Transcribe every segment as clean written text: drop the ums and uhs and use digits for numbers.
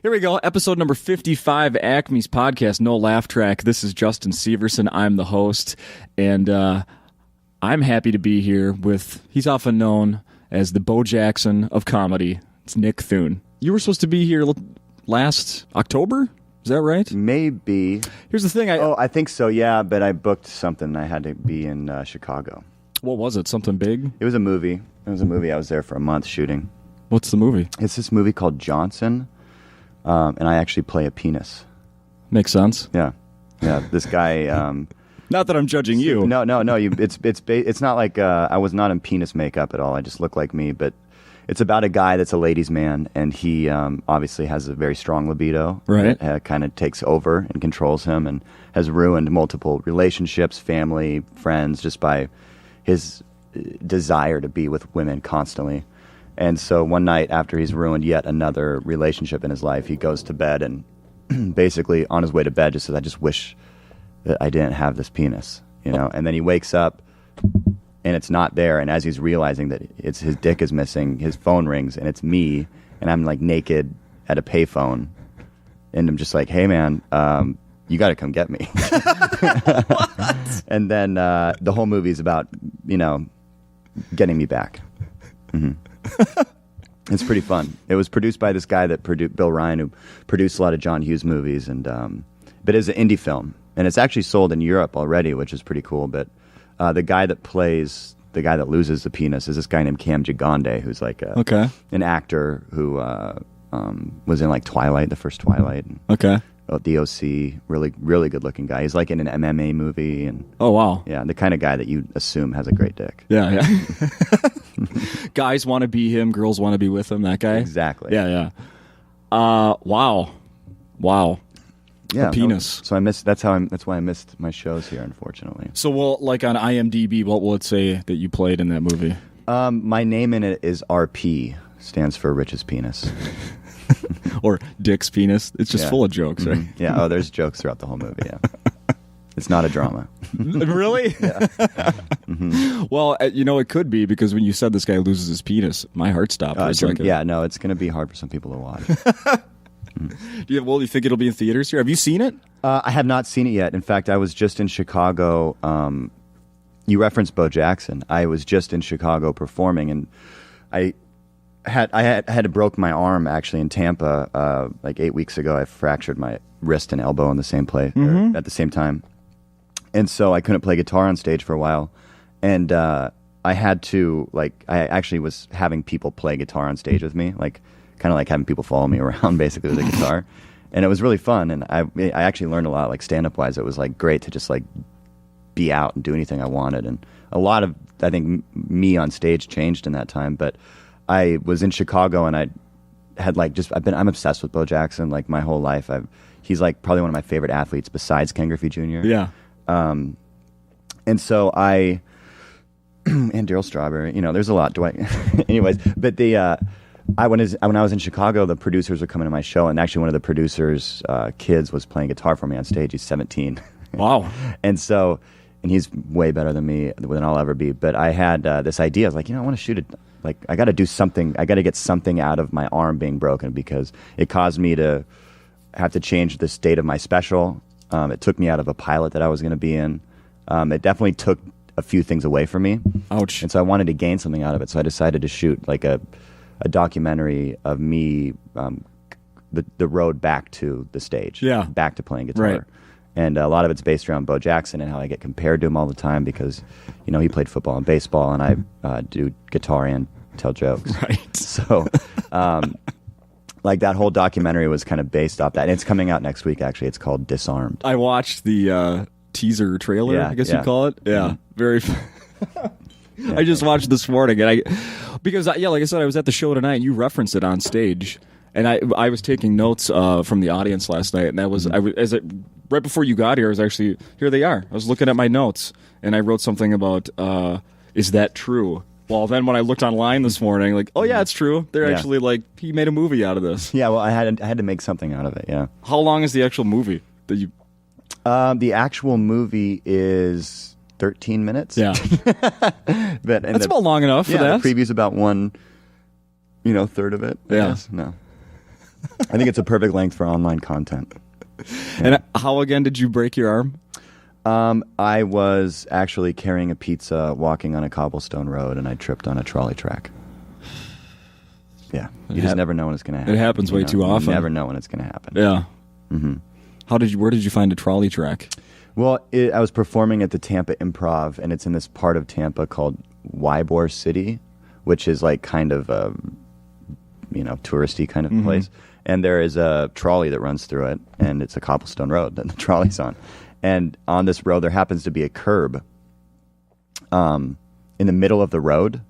Here we go. Episode number 55, Acme's podcast, NoLaughTrack. This is Justin Severson. I'm the host, and I'm happy to be here with, he's often known as the Bo Jackson of comedy. It's Nick Thune. You were supposed to be here last October? Is that right? Maybe. Here's the thing. I think so, yeah, but I booked something. I had to be in Chicago. What was it? Something big? It was a movie. I was there for a month shooting. What's the movie? It's this movie called Johnson. And I actually play a penis. Makes sense. Yeah. This guy. Not that I'm judging you. No. It's not like I was not in penis makeup at all. I just look like me. But it's about a guy that's a ladies' man, and he obviously has a very strong libido. Right. That kind of takes over and controls him, and has ruined multiple relationships, family, friends, just by his desire to be with women constantly. And so one night after he's ruined yet another relationship in his life, he goes to bed and basically on his way to bed just says, I just wish that I didn't have this penis, you know? And then he wakes up and it's not there. And as he's realizing that his dick is missing, his phone rings and it's me, and I'm like naked at a payphone. And I'm just like, hey man, you got to come get me. And then the whole movie's about, getting me back. Mm-hmm. It's pretty fun. It was produced by this guy Bill Ryan, who produced a lot of John Hughes movies, and but it's an indie film, and it's actually sold in Europe already, which is pretty cool. But the guy that plays the guy that loses the penis is this guy named Cam Gigande, who's like an actor who was in like Twilight, the first Twilight. Okay. The OC, really good looking guy. He's like in an MMA movie, and oh wow, yeah, the kind of guy that you assume has a great dick. Yeah. Guys want to be him, girls want to be with him. That guy, exactly. Yeah. Wow. Yeah, the penis. So I missed. That's why I missed my shows here, unfortunately. So, well, like on IMDb, what will it say that you played in that movie? My name in it is RP, stands for Rich's Penis. Or Dick's Penis. It's just full of jokes, right? Mm-hmm. Yeah. Oh, there's jokes throughout the whole movie. Yeah. It's not a drama. Really? Yeah. Mm-hmm. Well, it could be, because when you said this guy loses his penis, my heart stopped. No, it's going to be hard for some people to watch. Do you think it'll be in theaters here? Have you seen it? I have not seen it yet. In fact, I was just in Chicago. You referenced Bo Jackson. I was just in Chicago performing, and I had broke my arm actually in Tampa like 8 weeks ago. I fractured my wrist and elbow in the same place at the same time, and so I couldn't play guitar on stage for a while. And I had to I actually was having people play guitar on stage with me, kind of like having people follow me around basically with a guitar, and it was really fun. And I actually learned a lot, stand up wise. It was great to just be out and do anything I wanted, and a lot of I think me on stage changed in that time, but. I was in Chicago, and I had I'm obsessed with Bo Jackson my whole life. He's probably one of my favorite athletes besides Ken Griffey Jr. Yeah. And so and Daryl Strawberry, there's a lot. Anyways, but when I was in Chicago, the producers were coming to my show, and actually one of the producers' kids was playing guitar for me on stage. He's 17. Wow. And he's way better than me, than I'll ever be. But I had this idea. I was like, I want to shoot it. I got to do something. I got to get something out of my arm being broken, because it caused me to have to change the state of my special. It took me out of a pilot that I was going to be in. It definitely took a few things away from me. Ouch. And so I wanted to gain something out of it. So I decided to shoot a documentary of me, the road back to the stage. Yeah. Back to playing guitar. Right. And a lot of it's based around Bo Jackson and how I get compared to him all the time, because, he played football and baseball, and I do guitar and tell jokes. Right. So, that whole documentary was kind of based off that. And it's coming out next week, actually. It's called Disarmed. I watched the teaser trailer, I guess you call it. Yeah. Mm-hmm. Very I just watched this morning, and because like I said, I was at the show tonight, and you referenced it on stage. And I was taking notes from the audience last night, and that was right before you got here. I was actually here. They are. I was looking at my notes, and I wrote something about is that true? Well, then when I looked online this morning, oh yeah, it's true. They're actually he made a movie out of this. Yeah, well, I had to make something out of it. Yeah. How long is the actual movie that you? The actual movie is 13 minutes. Yeah, that's about long enough for that. The preview's about one, third of it. I guess. No. I think it's a perfect length for online content. And how again did you break your arm? I was actually carrying a pizza, walking on a cobblestone road, and I tripped on a trolley track. Yeah, you just never know when it's going to happen. It happens way too often. You never know when it's going to happen. Yeah. Mm-hmm. Where did you find a trolley track? Well, I was performing at the Tampa Improv, and it's in this part of Tampa called Ybor City, which is like kind of a, touristy kind of place. And there is a trolley that runs through it, and it's a cobblestone road that the trolley's on. And on this road, there happens to be a curb in the middle of the road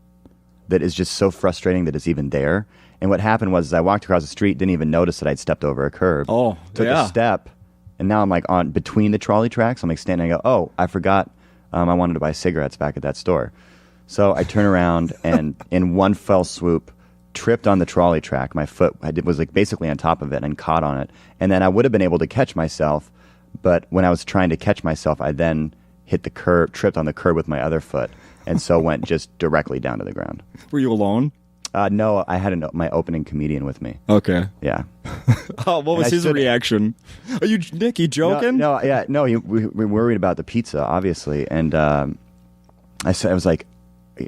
that is just so frustrating that it's even there. And what happened was I walked across the street, didn't even notice that I'd stepped over a curb. Took a step, and now I'm like on between the trolley tracks. I'm like standing, I go, oh, I forgot I wanted to buy cigarettes back at that store. So I turn around and in one fell swoop, tripped on the trolley track. My foot was like basically on top of it and caught on it. And then I would have been able to catch myself, but when I was trying to catch myself, I then hit the curb, tripped on the curb with my other foot, and so went just directly down to the ground. Were you alone? No, I had my opening comedian with me. Okay. Yeah. What was his reaction? Are you, Nick, you joking? No, we were worried about the pizza, obviously. And I was like,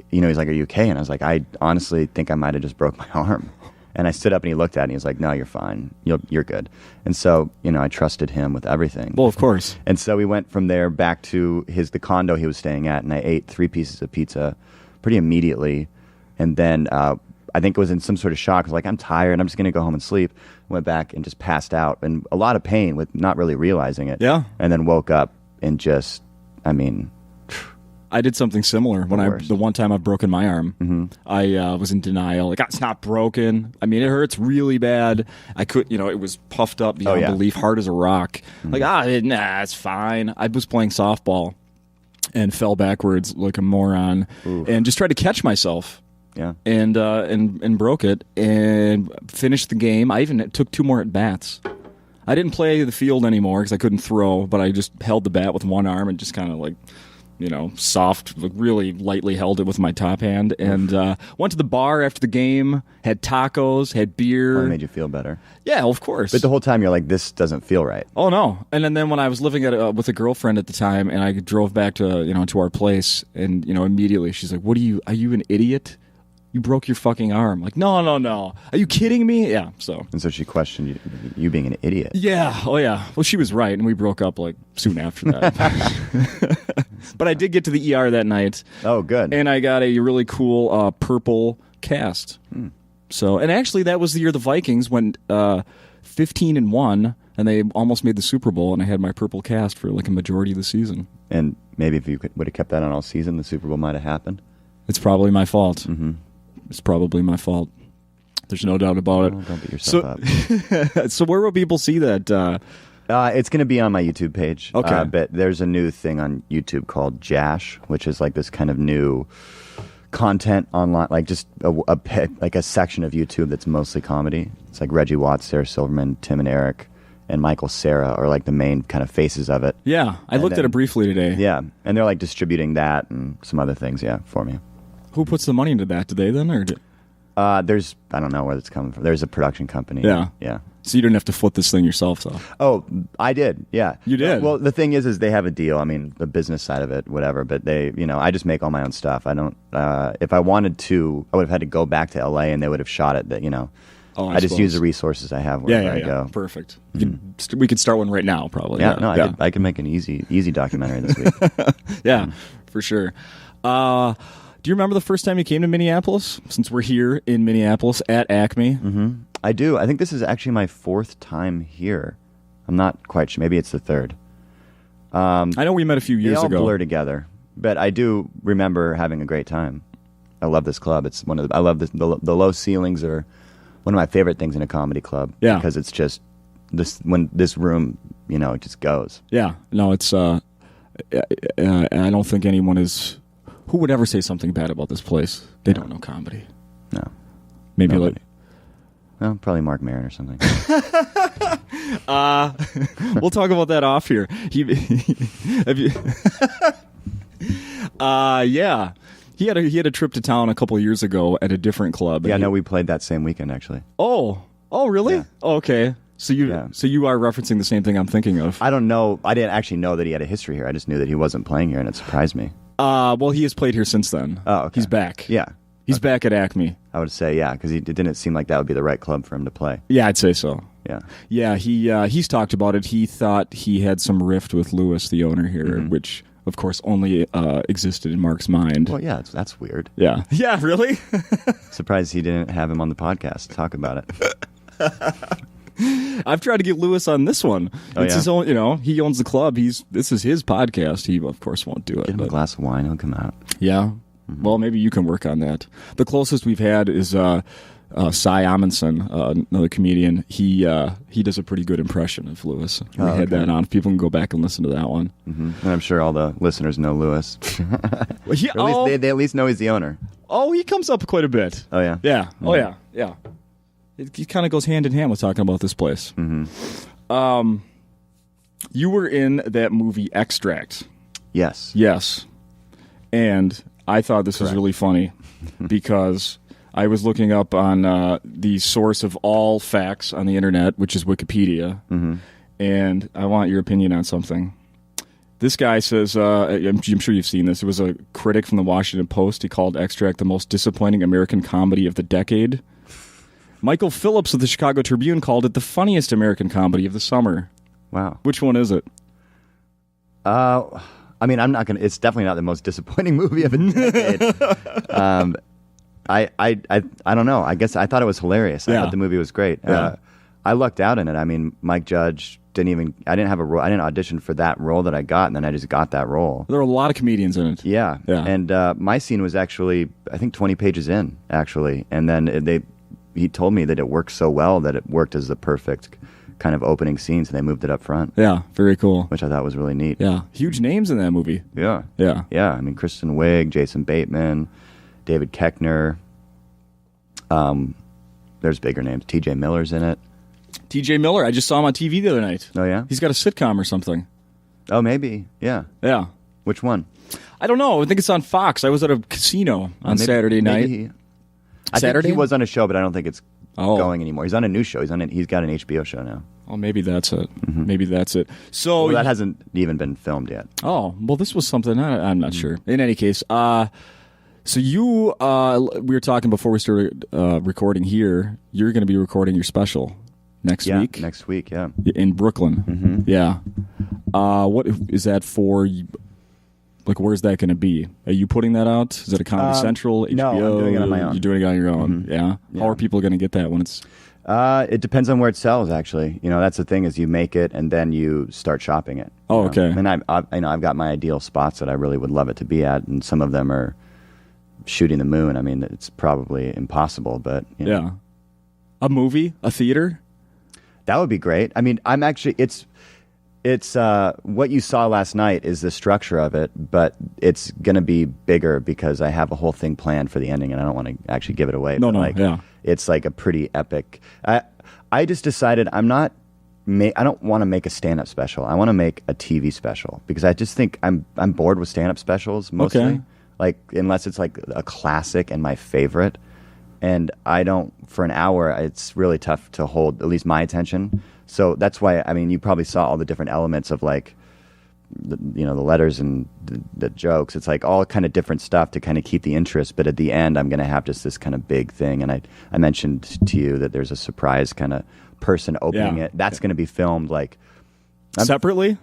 he's like, are you okay? And I was like, I honestly think I might have just broke my arm. And I stood up and he looked at me. He was like, no, you're fine. You're good. And so, I trusted him with everything. Well, of course. And so we went from there back to the condo he was staying at, and I ate 3 pieces of pizza pretty immediately. And then I think it was in some sort of shock. I was like, I'm tired. I'm just going to go home and sleep. Went back and just passed out in a lot of pain with not really realizing it. Yeah. And then woke up and I did something similar the one time I've broken my arm. Mm-hmm. I was in denial. Like, it's not broken. I mean, it hurts really bad. I could, it was puffed up beyond belief, hard as a rock. Mm-hmm. Like, nah, it's fine. I was playing softball and fell backwards like a moron. Oof. And just tried to catch myself. Yeah. And broke it and finished the game. I even took 2 more at bats. I didn't play the field anymore because I couldn't throw, but I just held the bat with one arm and just kind of like, soft, really lightly held it with my top hand, and went to the bar after the game, had tacos, had beer. Oh, it made you feel better. Yeah, of course. But the whole time you're like, this doesn't feel right. Oh, no. And then when I was living with a girlfriend at the time, and I drove back to, to our place, and, immediately she's like, are you an idiot? You broke your fucking arm. Like, no. Are you kidding me? Yeah, so. And so she questioned you being an idiot. Yeah, oh yeah. Well, she was right, and we broke up, like, soon after that. But I did get to the ER that night. Oh, good. And I got a really cool purple cast. So, and actually, that was the year the Vikings went 15-1, and they almost made the Super Bowl, and I had my purple cast for, like, a majority of the season. And maybe if you would have kept that on all season, the Super Bowl might have happened. It's probably my fault. Mm-hmm. It's probably my fault. There's no doubt about it. Oh, don't beat yourself up. So where will people see that? It's going to be on my YouTube page. Okay. But there's a new thing on YouTube called Jash, which is like this kind of new content online, like just a section of YouTube that's mostly comedy. It's like Reggie Watts, Sarah Silverman, Tim and Eric, and Michael Cera are like the main kind of faces of it. Yeah, I looked at it briefly today. Yeah, and they're like distributing that and some other things, for me. Who puts the money into that? Do they then, or? I don't know where it's coming from. There's a production company. Yeah. So you didn't have to foot this thing yourself, though. Oh, I did. Yeah, you did. Well, the thing is they have a deal. I mean, the business side of it, whatever. But they, I just make all my own stuff. I don't. If I wanted to, I would have had to go back to LA and they would have shot it. That I just use the resources I have wherever I go. Perfect. We could start one right now, probably. Yeah. No, I could make an easy documentary this week. Yeah, for sure. Do you remember the first time you came to Minneapolis? Since we're here in Minneapolis at Acme. Mm-hmm. I do. I think this is actually my 4th time here. I'm not quite sure. Maybe it's the 3rd. I know we met a few years ago. They all blur together. But I do remember having a great time. I love this club. It's I love this. The low ceilings are one of my favorite things in a comedy club. Yeah. Because it's just when this room, it just goes. Yeah. No, it's. I don't think anyone is. Who would ever say something bad about this place? They don't know comedy. No. Maybe nobody. Well, probably Mark Maron or something. We'll talk about that off here. Yeah. He had a trip to town a couple of years ago at a different club. Yeah, no, we played that same weekend, actually. Oh. Oh, really? Yeah. Oh, okay. So you Yeah. are referencing the same thing I'm thinking of. I don't know. I didn't actually know that he had a history here. I just knew that he wasn't playing here, and it surprised me. Well, he has played here since then. Oh, okay. He's back. Yeah. He's back at Acme. I would say, yeah, because it didn't seem like that would be the right club for him to play. Yeah, I'd say so. Yeah. Yeah, he's talked about it. He thought he had some rift with Lewis, the owner here, which, of course, only existed in Mark's mind. Well, yeah, that's weird. Yeah. Yeah, really? Surprised he didn't have him on the podcast to talk about it. I've tried to get Lewis on this one. Oh, It's yeah? his own, he owns the club. This is his podcast. He, of course, won't do it. Get him a but- glass of wine. He'll come out. Yeah. Well, maybe you can work on that. The closest we've had is Cy Amundsen, another comedian. He does a pretty good impression of Lewis. We had that on. People can go back and listen to that one. And I'm sure all the listeners know Lewis. Well, yeah, Or at least they at least know he's the owner. he comes up quite a bit. Oh, yeah? Yeah. Oh, yeah. Yeah. It kind of goes hand in hand with talking about this place. You were in that movie Extract. Yes. Yes. And I thought this was really funny because I was looking up on the source of all facts on the internet, which is Wikipedia, and I want your opinion on something. This guy says, I'm sure you've seen this, it was a critic from the Washington Post. He called Extract the most disappointing American comedy of the decade. Michael Phillips of the Chicago Tribune called it the funniest American comedy of the summer. Wow. Which one is it? I mean, I'm not gonna. It's definitely not the most disappointing movie of a decade. I don't know. I guess I thought it was hilarious. I Yeah. thought the movie was great. Yeah. I lucked out in it. I mean, Mike Judge I didn't have a role. I didn't audition for that role that I got, and then I just got that role. There are a lot of comedians in it. Yeah. Yeah. And my scene was actually, I think, 20 pages in, actually. And then he told me that it worked so well that it worked as the perfect kind of opening scene, so they moved it up front, Yeah, very cool. which I thought was really neat. Yeah, huge names in that movie. Yeah. Yeah. Yeah. I mean, Kristen Wiig, Jason Bateman, David Koechner. There's bigger names. T.J. Miller's in it. T.J. Miller, I just saw him on TV the other night. Oh, yeah? He's got a sitcom or something. Oh, maybe. Yeah. Yeah. Which one? I don't know. I think it's on Fox. I was at a casino on Maybe- Saturday night. maybe I Saturday? think he was on a show, but I don't think it's Oh. going anymore. He's on a new show. He's got an HBO show now. Oh, maybe that's it. Maybe that's it. So, Well, that hasn't even been filmed yet. oh, well, this was something. I'm not sure. In any case, so you, we were talking before we started recording here. You're going to be recording your special next week Next week, yeah. in Brooklyn. Yeah. What is that for? Like, where's that going to be? Are you putting that out? Is it a Comedy Central, HBO? no, I'm doing it on my own. You're doing it on your own. Yeah. How are people going to get that when it's? It depends on where it sells, actually. You know, that's the thing is you make it and then you start shopping it. Oh, you know? okay. And I've got my ideal spots that I really would love it to be at, and some of them are shooting the moon. I mean, it's probably impossible, but you know. Yeah. A movie, a theater. That would be great. I mean, I'm actually it's what you saw last night is the structure of it, but it's going to be bigger because I have a whole thing planned for the ending, and I don't want to actually give it away. No, but yeah. It's like a pretty epic. I just decided I don't want to make a stand-up special. I want to make a TV special because I just think I'm bored with stand-up specials mostly. Okay. Like unless it's like a classic and my favorite. And I don't, for an hour, it's really tough to hold at least my attention. So that's why, I mean, you probably saw all the different elements of like, the letters and the jokes. It's like all kind of different stuff to kind of keep the interest. But at the end, I'm going to have just this kind of big thing. And I mentioned to you that there's a surprise kind of person opening it. That's going to be filmed like Separately?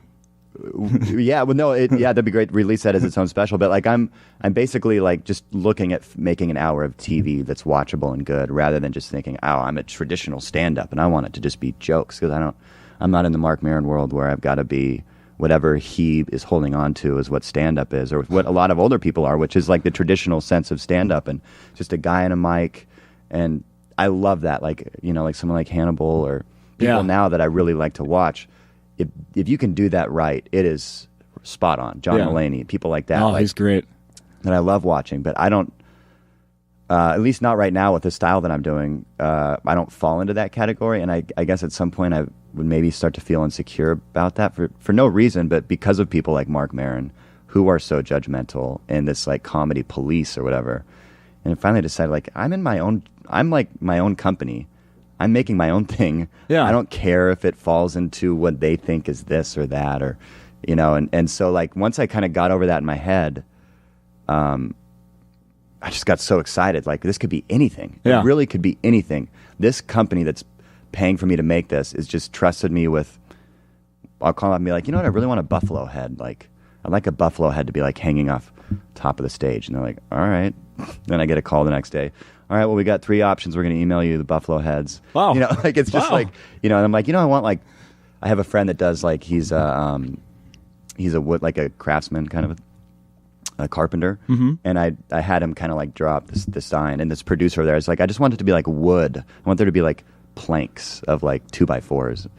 yeah, well, no, that'd be great. Release that as its own special. But like, I'm basically like just looking at making an hour of TV that's watchable and good, rather than just thinking, oh, I'm a traditional stand-up and I want it to just be jokes, because I'm not in the Mark Maron world where I've got to be whatever he is holding on to is what stand-up is, or what a lot of older people are, which is like the traditional sense of stand-up and just a guy and a mic. And I love that, like like someone like Hannibal or people now that I really like to watch. If you can do that right, it is spot on. John Mulaney, people like that. Oh, he's great. That I love watching, but I don't, at least not right now with the style that I'm doing, I don't fall into that category. And I guess at some point I would maybe start to feel insecure about that for no reason, but because of people like Mark Maron, who are so judgmental and this like comedy police or whatever. And I finally decided, like, I'm like my own company. I'm making my own thing. Yeah. I don't care if it falls into what they think is this or that, or, you know, and so like once I kind of got over that in my head, I just got so excited. Like, this could be anything. Yeah. It really could be anything. This company that's paying for me to make this is just trusted me with, I'll call up and be like, you know what, I really want a buffalo head. Like, I'd like a buffalo head to be like hanging off top of the stage. And they're like, all right. Then I get a call the next day. All right, well, we got 3 options. We're going to email you the buffalo heads. Wow. You know, like, it's just like, you know, and I'm like, you know, I want like, I have a friend that does like, he's a wood, like a craftsman kind of a carpenter. Mm-hmm. And I had him kind of like draw up this sign, and this producer there is like, I just want it to be like wood. I want there to be like planks of like 2x4s, a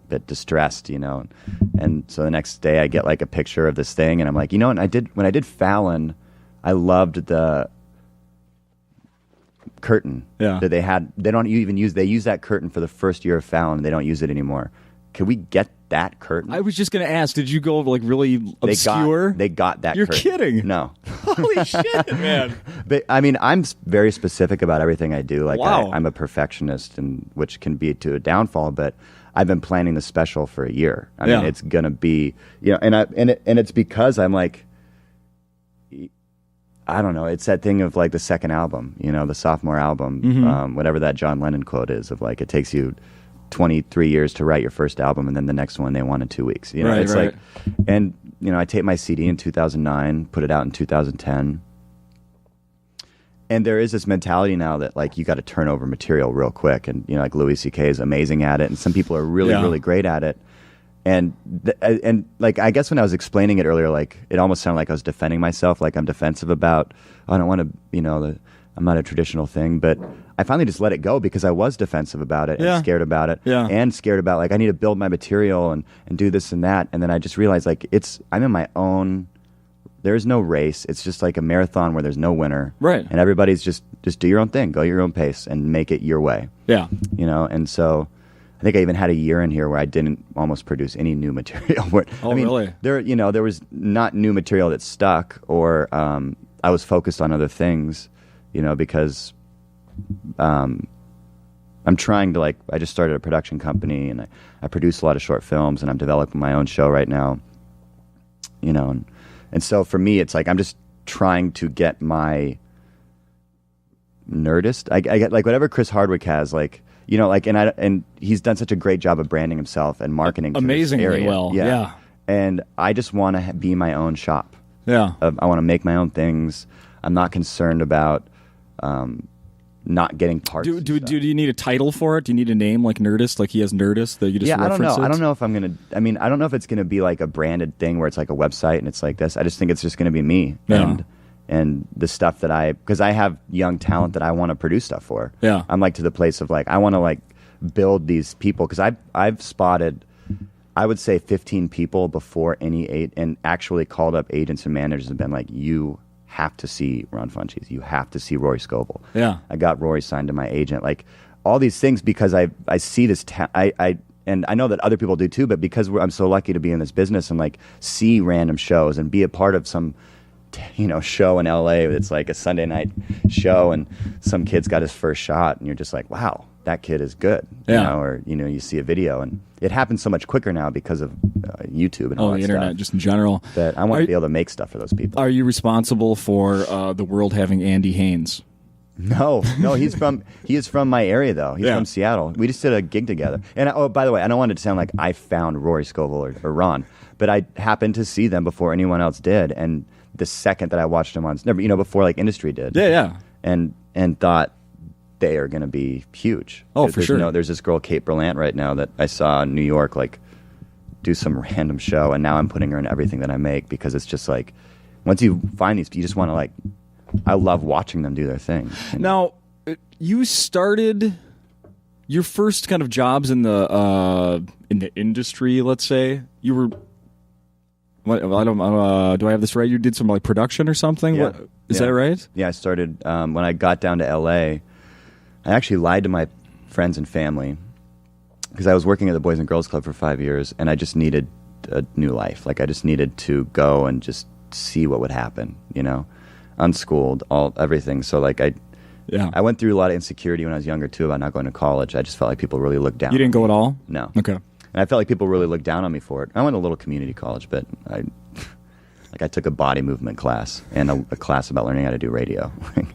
bit distressed, you know. And so the next day I get like a picture of this thing, and I'm like, you know, and when I did Fallon, I loved the curtain that they had. They don't even use, they use that curtain for the first year of Fallon, and they don't use it anymore. Can we get that curtain? I was just going to ask, did you go like really obscure? They got that You're curtain. kidding. No. Holy shit, man. But I mean, I'm very specific about everything I do. Like, wow. I'm a perfectionist, and which can be to a downfall, but I've been planning the special for a year. I mean, it's going to be, you know, and it's because I'm like, I don't know. It's that thing of like the second album, you know, the sophomore album, Mm-hmm. Whatever that John Lennon quote is of like, it takes you 23 years to write your first album, and then the next one they want in 2 weeks. You know, right, it's right. like, and you know, I taped my CD in 2009, put it out in 2010, and there is this mentality now that like you got to turn over material real quick, and you know, like Louis C.K. is amazing at it, and some people are really really great at it, and like I guess when I was explaining it earlier, like it almost sounded like I was defending myself, like I'm defensive about, I don't want to, you know, I'm not a traditional thing, but I finally just let it go because I was defensive about it and scared about it, and scared about like I need to build my material and do this and that, and then I just realized like I'm in my own. There's no race. It's just like a marathon where there's no winner, right? And everybody's just do your own thing, go your own pace, and make it your way. Yeah, you know. And so I think I even had a year in here where I didn't almost produce any new material. I mean, really? There was not new material that stuck, or I was focused on other things. You know, because I'm trying to like, I just started a production company, and I produce a lot of short films, and I'm developing my own show right now. You know, and so for me, it's like I'm just trying to get my Nerdist. I get like whatever Chris Hardwick has, like, you know, like, and he's done such a great job of branding himself and marketing amazingly to this area. Well. Yeah. And I just want to be my own shop. Yeah. I want to make my own things. I'm not concerned about not getting parts. Do you need a title for it? Do you need a name like Nerdist, like he has Nerdist that you just reference? I don't know. It? I don't know if I'm gonna. I mean, I don't know if it's gonna be like a branded thing where it's like a website and it's like this. I just think it's just gonna be me and the stuff that because I have young talent that I want to produce stuff for. Yeah, I'm like to the place of like I want to like build these people, because I've spotted, I would say 15 people before and actually called up agents and managers and been like, you have to see Ron Funches. You have to see Rory Scovel. Yeah, I got Rory signed to my agent. Like all these things, because I see this. And I know that other people do too. But because I'm so lucky to be in this business and like see random shows and be a part of some, you know, show in LA. It's like a Sunday night show, and some kid's got his first shot, and you're just like, wow, that kid is good. Yeah. You know, or you know, you see a video, and it happens so much quicker now because of YouTube and all that the internet stuff, just in general. That I want to be able to make stuff for those people. Are you responsible for the world having Andy Haynes? No, he is from my area though. He's from Seattle. We just did a gig together. And by the way, I don't want it to sound like I found Rory Scovel or Ron, but I happened to see them before anyone else did. And the second that I watched them on, you know, before like industry did. Yeah. And thought they are going to be huge. Oh, for sure. You know, there's this girl, Kate Berlant, right now that I saw in New York, like do some random show, and now I'm putting her in everything that I make, because it's just like, once you find these, you just want to like, I love watching them do their thing. You know? Now, you started your first kind of jobs in the industry. Let's say you were. What, I don't. Do I have this right? You did some like production or something. Yeah. What, is that right? Yeah, I started when I got down to L.A. I actually lied to my friends and family, because I was working at the Boys and Girls Club for 5 years, and I just needed a new life. Like I just needed to go and just see what would happen. You know. Unschooled, everything. So like Yeah. I went through a lot of insecurity when I was younger too about not going to college. I just felt like people really looked down. You didn't go at all? No. Okay. And I felt like people really looked down on me for it. I went to a little community college, but I took a body movement class and a class about learning how to do radio.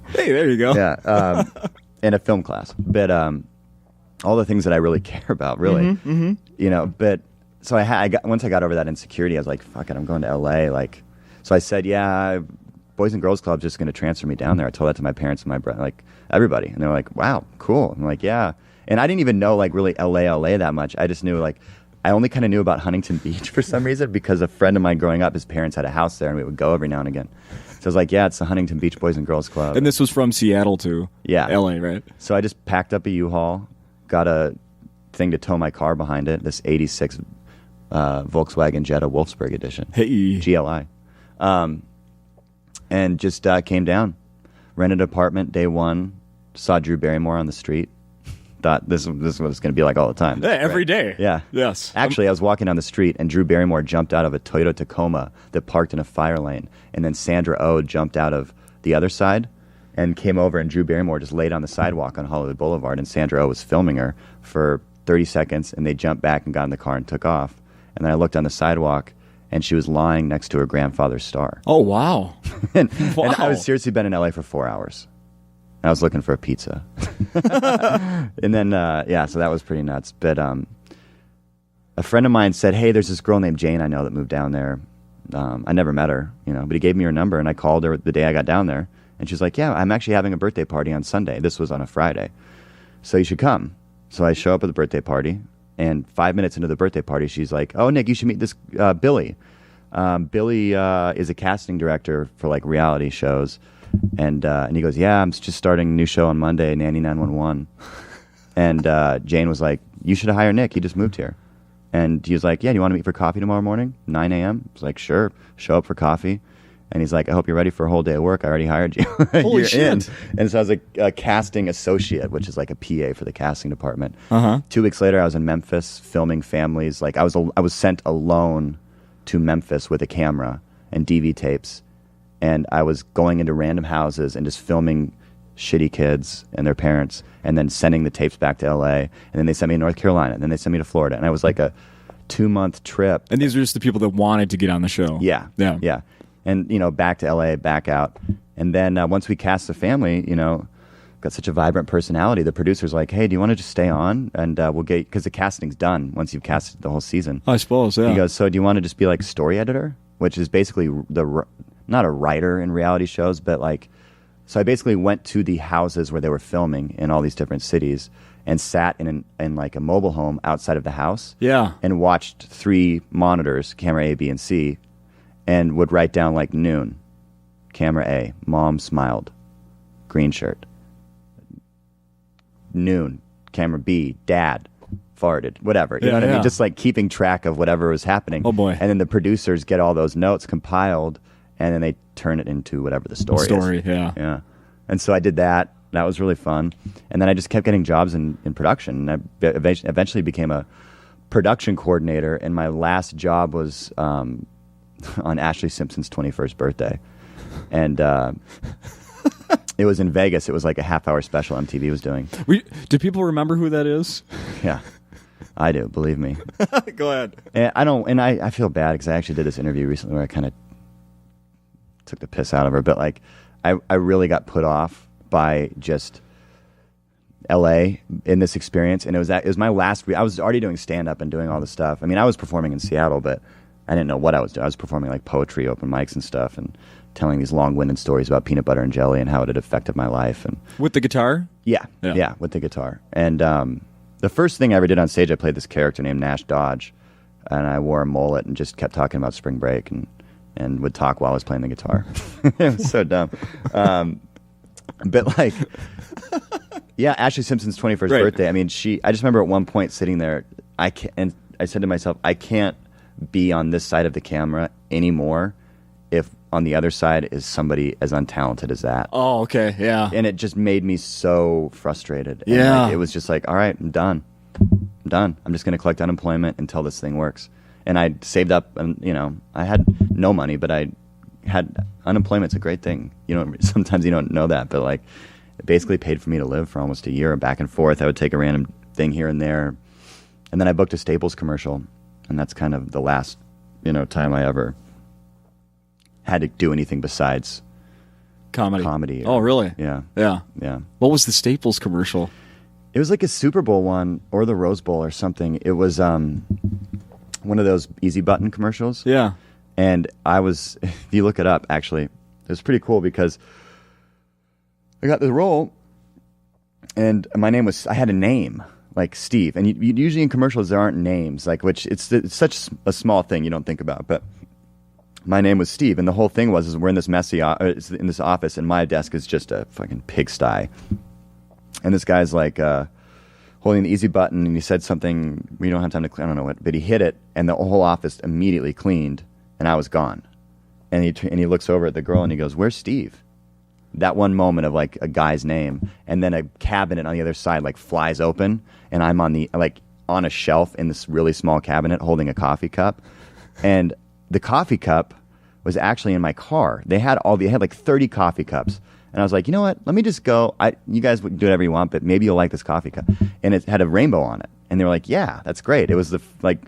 Hey, there you go. Yeah. And a film class. But all the things that I really care about, really. You know, but so once I got over that insecurity, I was like, fuck it, I'm going to LA. Like, so I said, yeah, Boys and Girls Club's just going to transfer me down there. I told that to my parents and my brother, like everybody. And they were like, wow, cool. I'm like, yeah. And I didn't even know like really LA that much. I just knew like, I only kind of knew about Huntington Beach for some reason because a friend of mine growing up, his parents had a house there and we would go every now and again. So I was like, yeah, it's the Huntington Beach Boys and Girls Club. And this was from Seattle to LA, right? So I just packed up a U-Haul, got a thing to tow my car behind it, this 86 Volkswagen Jetta Wolfsburg edition. Hey. GLI. And just came down, rented an apartment day one, saw Drew Barrymore on the street. Thought this is what it's going to be like all the time. Yeah, every day. Yeah. Yes. Actually, I was walking down the street and Drew Barrymore jumped out of a Toyota Tacoma that parked in a fire lane. And then Sandra Oh jumped out of the other side and came over, and Drew Barrymore just laid on the sidewalk on Hollywood Boulevard, and Sandra Oh was filming her for 30 seconds, and they jumped back and got in the car and took off. And then I looked on the sidewalk, and she was lying next to her grandfather's star. Oh, wow. And I was seriously been in LA for 4 hours. I was looking for a pizza. And then, so that was pretty nuts. But a friend of mine said, hey, there's this girl named Jane I know that moved down there. I never met her, but he gave me her number, and I called her the day I got down there. And she's like, yeah, I'm actually having a birthday party on Sunday. This was on a Friday. So you should come. So I show up at the birthday party, and 5 minutes into the birthday party, she's like, oh, Nick, you should meet this Billy. Billy is a casting director for like reality shows. And he goes, yeah, I'm just starting a new show on Monday, Nanny 911. And Jane was like, you should hire Nick. He just moved here. And he was like, yeah, do you want to meet for coffee tomorrow morning, 9 a.m.? I was like, sure. Show up for coffee. And he's like, I hope you're ready for a whole day of work. I already hired you. Holy You're shit. in. And so I was a casting associate, which is like a PA for the casting department. 2 weeks later, I was in Memphis filming families. Like I was sent alone to Memphis with a camera and DV tapes. And I was going into random houses and just filming shitty kids and their parents, and then sending the tapes back to LA. And then they sent me to North Carolina, and then they sent me to Florida. And I was like a 2-month trip. And these are just the people that wanted to get on the show. Yeah. And, back to LA, back out. And then once we cast the family, got such a vibrant personality, the producer's like, hey, do you want to just stay on? And we'll get, because the casting's done once you've casted the whole season. I suppose, yeah. He goes, so do you want to just be like story editor? Which is basically not a writer in reality shows, but like, so I basically went to the houses where they were filming in all these different cities and sat in like a mobile home outside of the house. Yeah. And watched 3 monitors, camera A, B, and C, and would write down like noon, camera A, mom smiled, green shirt. Noon, camera B, dad farted, whatever. You know what I mean? Just like keeping track of whatever was happening. Oh boy. And then the producers get all those notes compiled, and then they turn it into whatever the story is. Yeah. And so I did that. That was really fun. And then I just kept getting jobs in production. And I eventually became a production coordinator, and my last job was on Ashley Simpson's 21st birthday. And it was in Vegas. It was like a half-hour special MTV was doing. Do people remember who that is? Yeah. I do, believe me. Go ahead. And I feel bad because I actually did this interview recently where I kind of took the piss out of her, but like I really got put off by just LA in this experience, and it was my last I was already doing stand-up and doing all this stuff. I mean, I was performing in Seattle, but I didn't know what I was doing. I was performing like poetry, open mics and stuff, and telling these long-winded stories about peanut butter and jelly and how it had affected my life. And with the guitar? Yeah, with the guitar. And the first thing I ever did on stage, I played this character named Nash Dodge, and I wore a mullet and just kept talking about spring break and would talk while I was playing the guitar. It was so dumb. But like, yeah, Ashley Simpson's 21st birthday. I mean, I just remember at one point sitting there, and I said to myself, I can't be on this side of the camera anymore if on the other side is somebody as untalented as that. Oh, okay, yeah. And it just made me so frustrated. And yeah. Like, it was just like, all right, I'm done. I'm just going to collect unemployment until this thing works. And I saved up, and I had no money, but I had unemployment's a great thing. Sometimes you don't know that, but like, It basically paid for me to live for almost a year, back and forth. I would take a random thing here and there. And then I booked a Staples commercial, and that's kind of the last, time I ever had to do anything besides comedy. Oh, really? Yeah. Yeah. Yeah. What was the Staples commercial? It was like a Super Bowl one or the Rose Bowl or something. It was one of those Easy Button commercials. Yeah. And if you look it up, actually, it was pretty cool because I got the role, and my name I had a name, like Steve. And you usually in commercials, there aren't names, like, which it's such a small thing you don't think about. But my name was Steve, and the whole thing was we're in this in this office, and my desk is just a fucking pigsty. And this guy's like holding the easy button, and he said something. We don't have time to clean. I don't know what, but he hit it, and the whole office immediately cleaned, and I was gone. And he looks over at the girl, and he goes, "Where's Steve?" That one moment of like a guy's name, and then a cabinet on the other side like flies open, and I'm on a shelf in this really small cabinet holding a coffee cup, and the coffee cup was actually in my car. They had like 30 coffee cups. And I was like, you know what? Let me just go. You guys do whatever you want, but maybe you'll like this coffee cup. And it had a rainbow on it. And they were like, yeah, that's great. It was the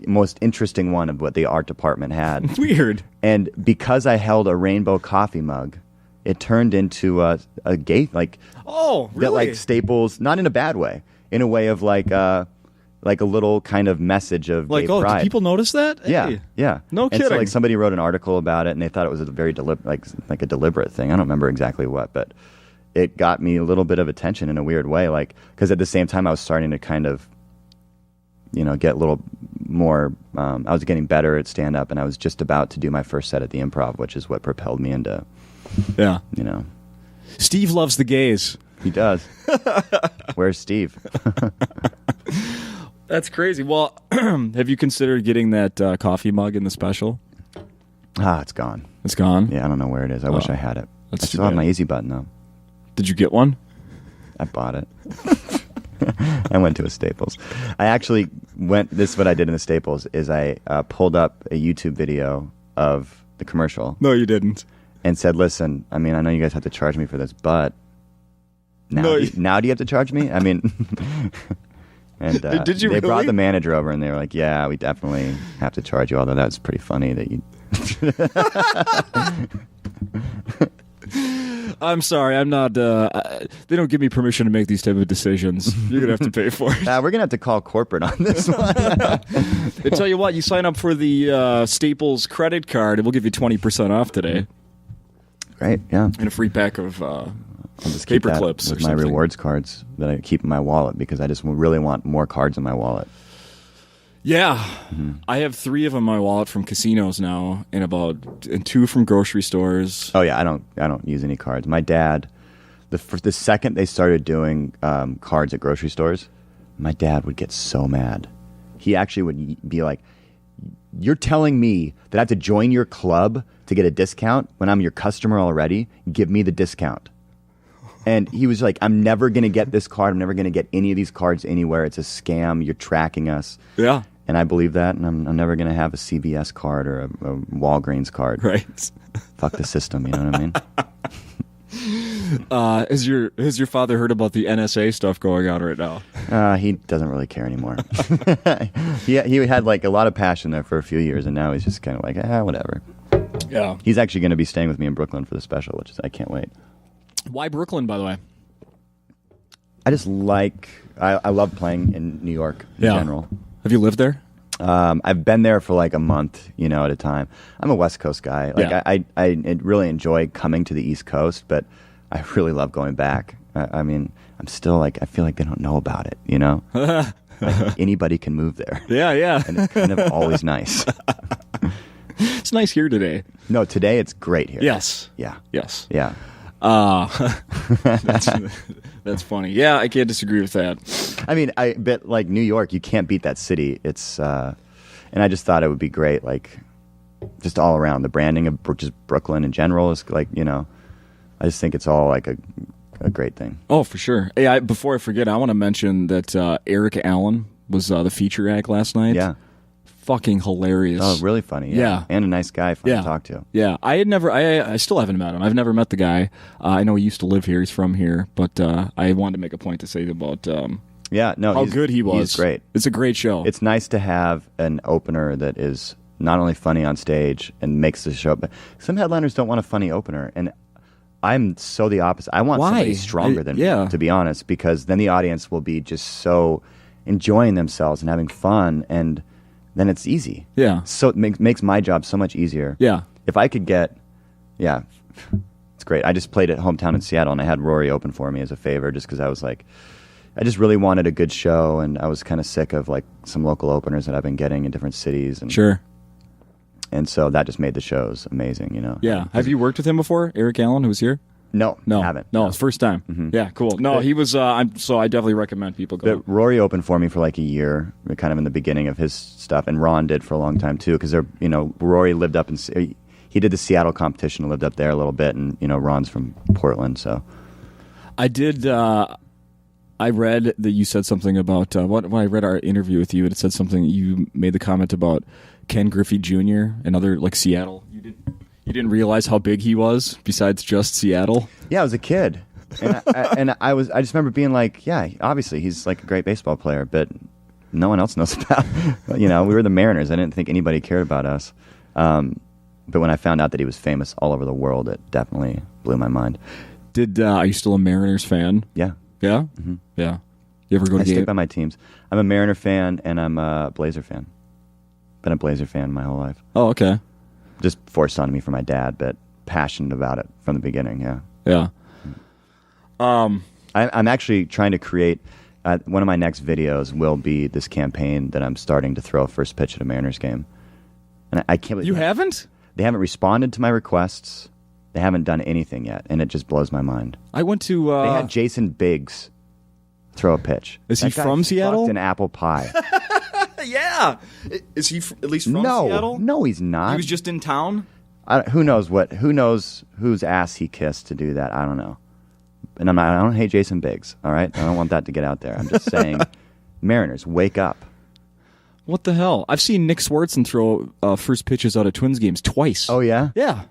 most interesting one of what the art department had. Weird. And because I held a rainbow coffee mug, it turned into a gay, oh, really? That like Staples, not in a bad way, in a way of like a little kind of message of gay pride. Did people notice that? Hey. Yeah. No kidding. And so somebody wrote an article about it, and they thought it was a very like a deliberate thing. I don't remember exactly what, but it got me a little bit of attention in a weird way, because at the same time I was starting to kind of, get a little more. I was getting better at stand up, and I was just about to do my first set at the Improv, which is what propelled me into. Yeah. Steve loves the gays. He does. Where's Steve? That's crazy. Well, have you considered getting that coffee mug in the special? It's gone. It's gone? Yeah, I don't know where it is. I wish I had it. I still have my Easy Button, though. Did you get one? I bought it. I went to a Staples. I actually this is what I did in the Staples, is I pulled up a YouTube video of the commercial. No, you didn't. And said, listen, I mean, I know you guys have to charge me for this, but now do you have to charge me? I mean... And did you they really? brought the manager over, and they were like, yeah, we definitely have to charge you, although that's pretty funny that you... I'm sorry, I'm not... they don't give me permission to make these type of decisions. You're going to have to pay for it. We're going to have to call corporate on this one. I tell you what, you sign up for the Staples credit card, and we'll give you 20% off today. Great, yeah. And a free pack of... I'll just paper keep that clips with or my something. rewards cards that I keep in my wallet, because I just really want more cards in my wallet. Yeah. I have 3 of them in my wallet from casinos now, and 2 from grocery stores. Oh yeah, I don't use any cards. My dad, the second they started doing cards at grocery stores, my dad would get so mad. He actually would be like, "You're telling me that I have to join your club to get a discount when I'm your customer already? Give me the discount." And he was like, "I'm never going to get this card. I'm never going to get any of these cards anywhere. It's a scam. You're tracking us." Yeah. And I believe that, and I'm never going to have a CVS card or a Walgreens card. Right. Fuck the system, you know what I mean? Has your father heard about the NSA stuff going on right now? He doesn't really care anymore. he had like a lot of passion there for a few years, and now he's just kind of like, whatever. Yeah. He's actually going to be staying with me in Brooklyn for the special, which is, I can't wait. Why Brooklyn, by the way? I just I love playing in New York in general. Have you lived there? I've been there for like a month, at a time. I'm a West Coast guy. I really enjoy coming to the East Coast, but I really love going back. I mean, I'm still like, I feel like they don't know about it, Like anybody can move there. Yeah. And it's kind of always nice. It's nice here today. No, today it's great here. Yes. Yeah. Yes. Yeah. That's funny. Yeah, I can't disagree with that. I mean, but like New York, you can't beat that city. It's, and I just thought it would be great, like, just all around. The branding of just Brooklyn in general is like, I just think it's all like a great thing. Oh, for sure. Hey, before I forget, I want to mention that Eric Allen was the feature act last night. Yeah. fucking hilarious. Oh, really funny. Yeah. And a nice guy, fun to talk to. Yeah, I had never. I still haven't met him. I've never met the guy. I know he used to live here. He's from here, but I wanted to make a point to say about how good he was. He's great. It's a great show. It's nice to have an opener that is not only funny on stage and makes the show, but some headliners don't want a funny opener, and I'm so the opposite. I want somebody stronger than me, to be honest, because then the audience will be just so enjoying themselves and having fun, and then it's easy. Yeah. So it makes my job so much easier. Yeah. If I could get, it's great. I just played at Hometown in Seattle, and I had Rory open for me as a favor just because I was like, I just really wanted a good show, and I was kind of sick of like some local openers that I've been getting in different cities. And, sure. And so that just made the shows amazing, you know. Yeah. Have you worked with him before, Eric Allen, who was here? No, I haven't. No, it's first time. Mm-hmm. Yeah, cool. No, he was. So I definitely recommend people go. But Rory opened for me for like a year, kind of in the beginning of his stuff, and Ron did for a long time too, because Rory lived up in. He did the Seattle competition and lived up there a little bit, and Ron's from Portland, so. I did. I read that you said something about when I read our interview with you. It said something. You made the comment about Ken Griffey Jr. and other like Seattle. You didn't realize how big he was besides just Seattle. Yeah, I was a kid, and I just remember being like, yeah, obviously he's like a great baseball player, but no one else knows about. We were the Mariners. I didn't think anybody cared about us. But when I found out that he was famous all over the world, it definitely blew my mind. Are you still a Mariners fan? Yeah. Yeah? Mm-hmm. Yeah. You ever go to I stick by my teams. I'm a Mariner fan, and I'm a Blazer fan. Been a Blazer fan my whole life. Oh, okay. Just forced on me from my dad, but passionate about it from the beginning, yeah. Yeah. I'm actually trying to create, one of my next videos will be this campaign that I'm starting to throw first pitch at a Mariners game. And I can't believe you haven't? They haven't responded to my requests. They haven't done anything yet, and it just blows my mind. I went to... They had Jason Biggs throw a pitch. Is he from Seattle? An apple pie. Yeah. Is he at least from Seattle? No, he's not. He was just in town? Who knows whose ass he kissed to do that? I don't know. And I don't hate Jason Biggs, all right? I don't want that to get out there. I'm just saying, Mariners, wake up. What the hell? I've seen Nick Swartzen throw first pitches out of Twins games twice. Oh, yeah? Yeah.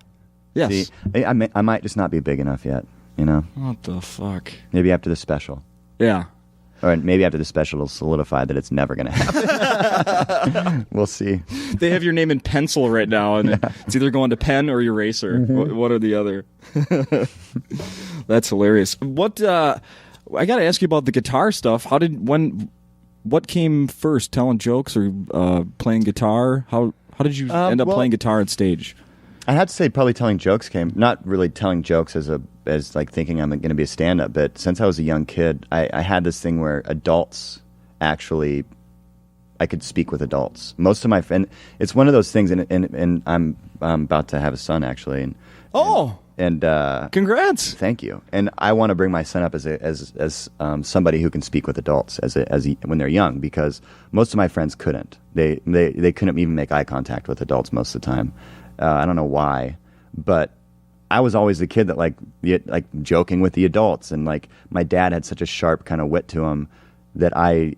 Yes. See, I might just not be big enough yet, What the fuck? Maybe after the special. Yeah. Or maybe after the special, it'll solidify that it's never going to happen. We'll see. They have your name in pencil right now, and it's either going to pen or eraser. Mm-hmm. One or the other. That's hilarious. What I got to ask you about the guitar stuff. What came first, telling jokes or playing guitar? How did you end up playing guitar on stage? I had to say probably telling jokes came, not really telling jokes as like thinking I'm going to be a stand-up, but since I was a young kid, I had this thing where adults actually, I could speak with adults. Most of my friends, it's one of those things, and I'm about to have a son actually. And congrats! Thank you. And I want to bring my son up as somebody who can speak with adults when they're young, because most of my friends couldn't. They couldn't even make eye contact with adults most of the time. I don't know why, but I was always the kid that like joking with the adults, and like my dad had such a sharp kind of wit to him that I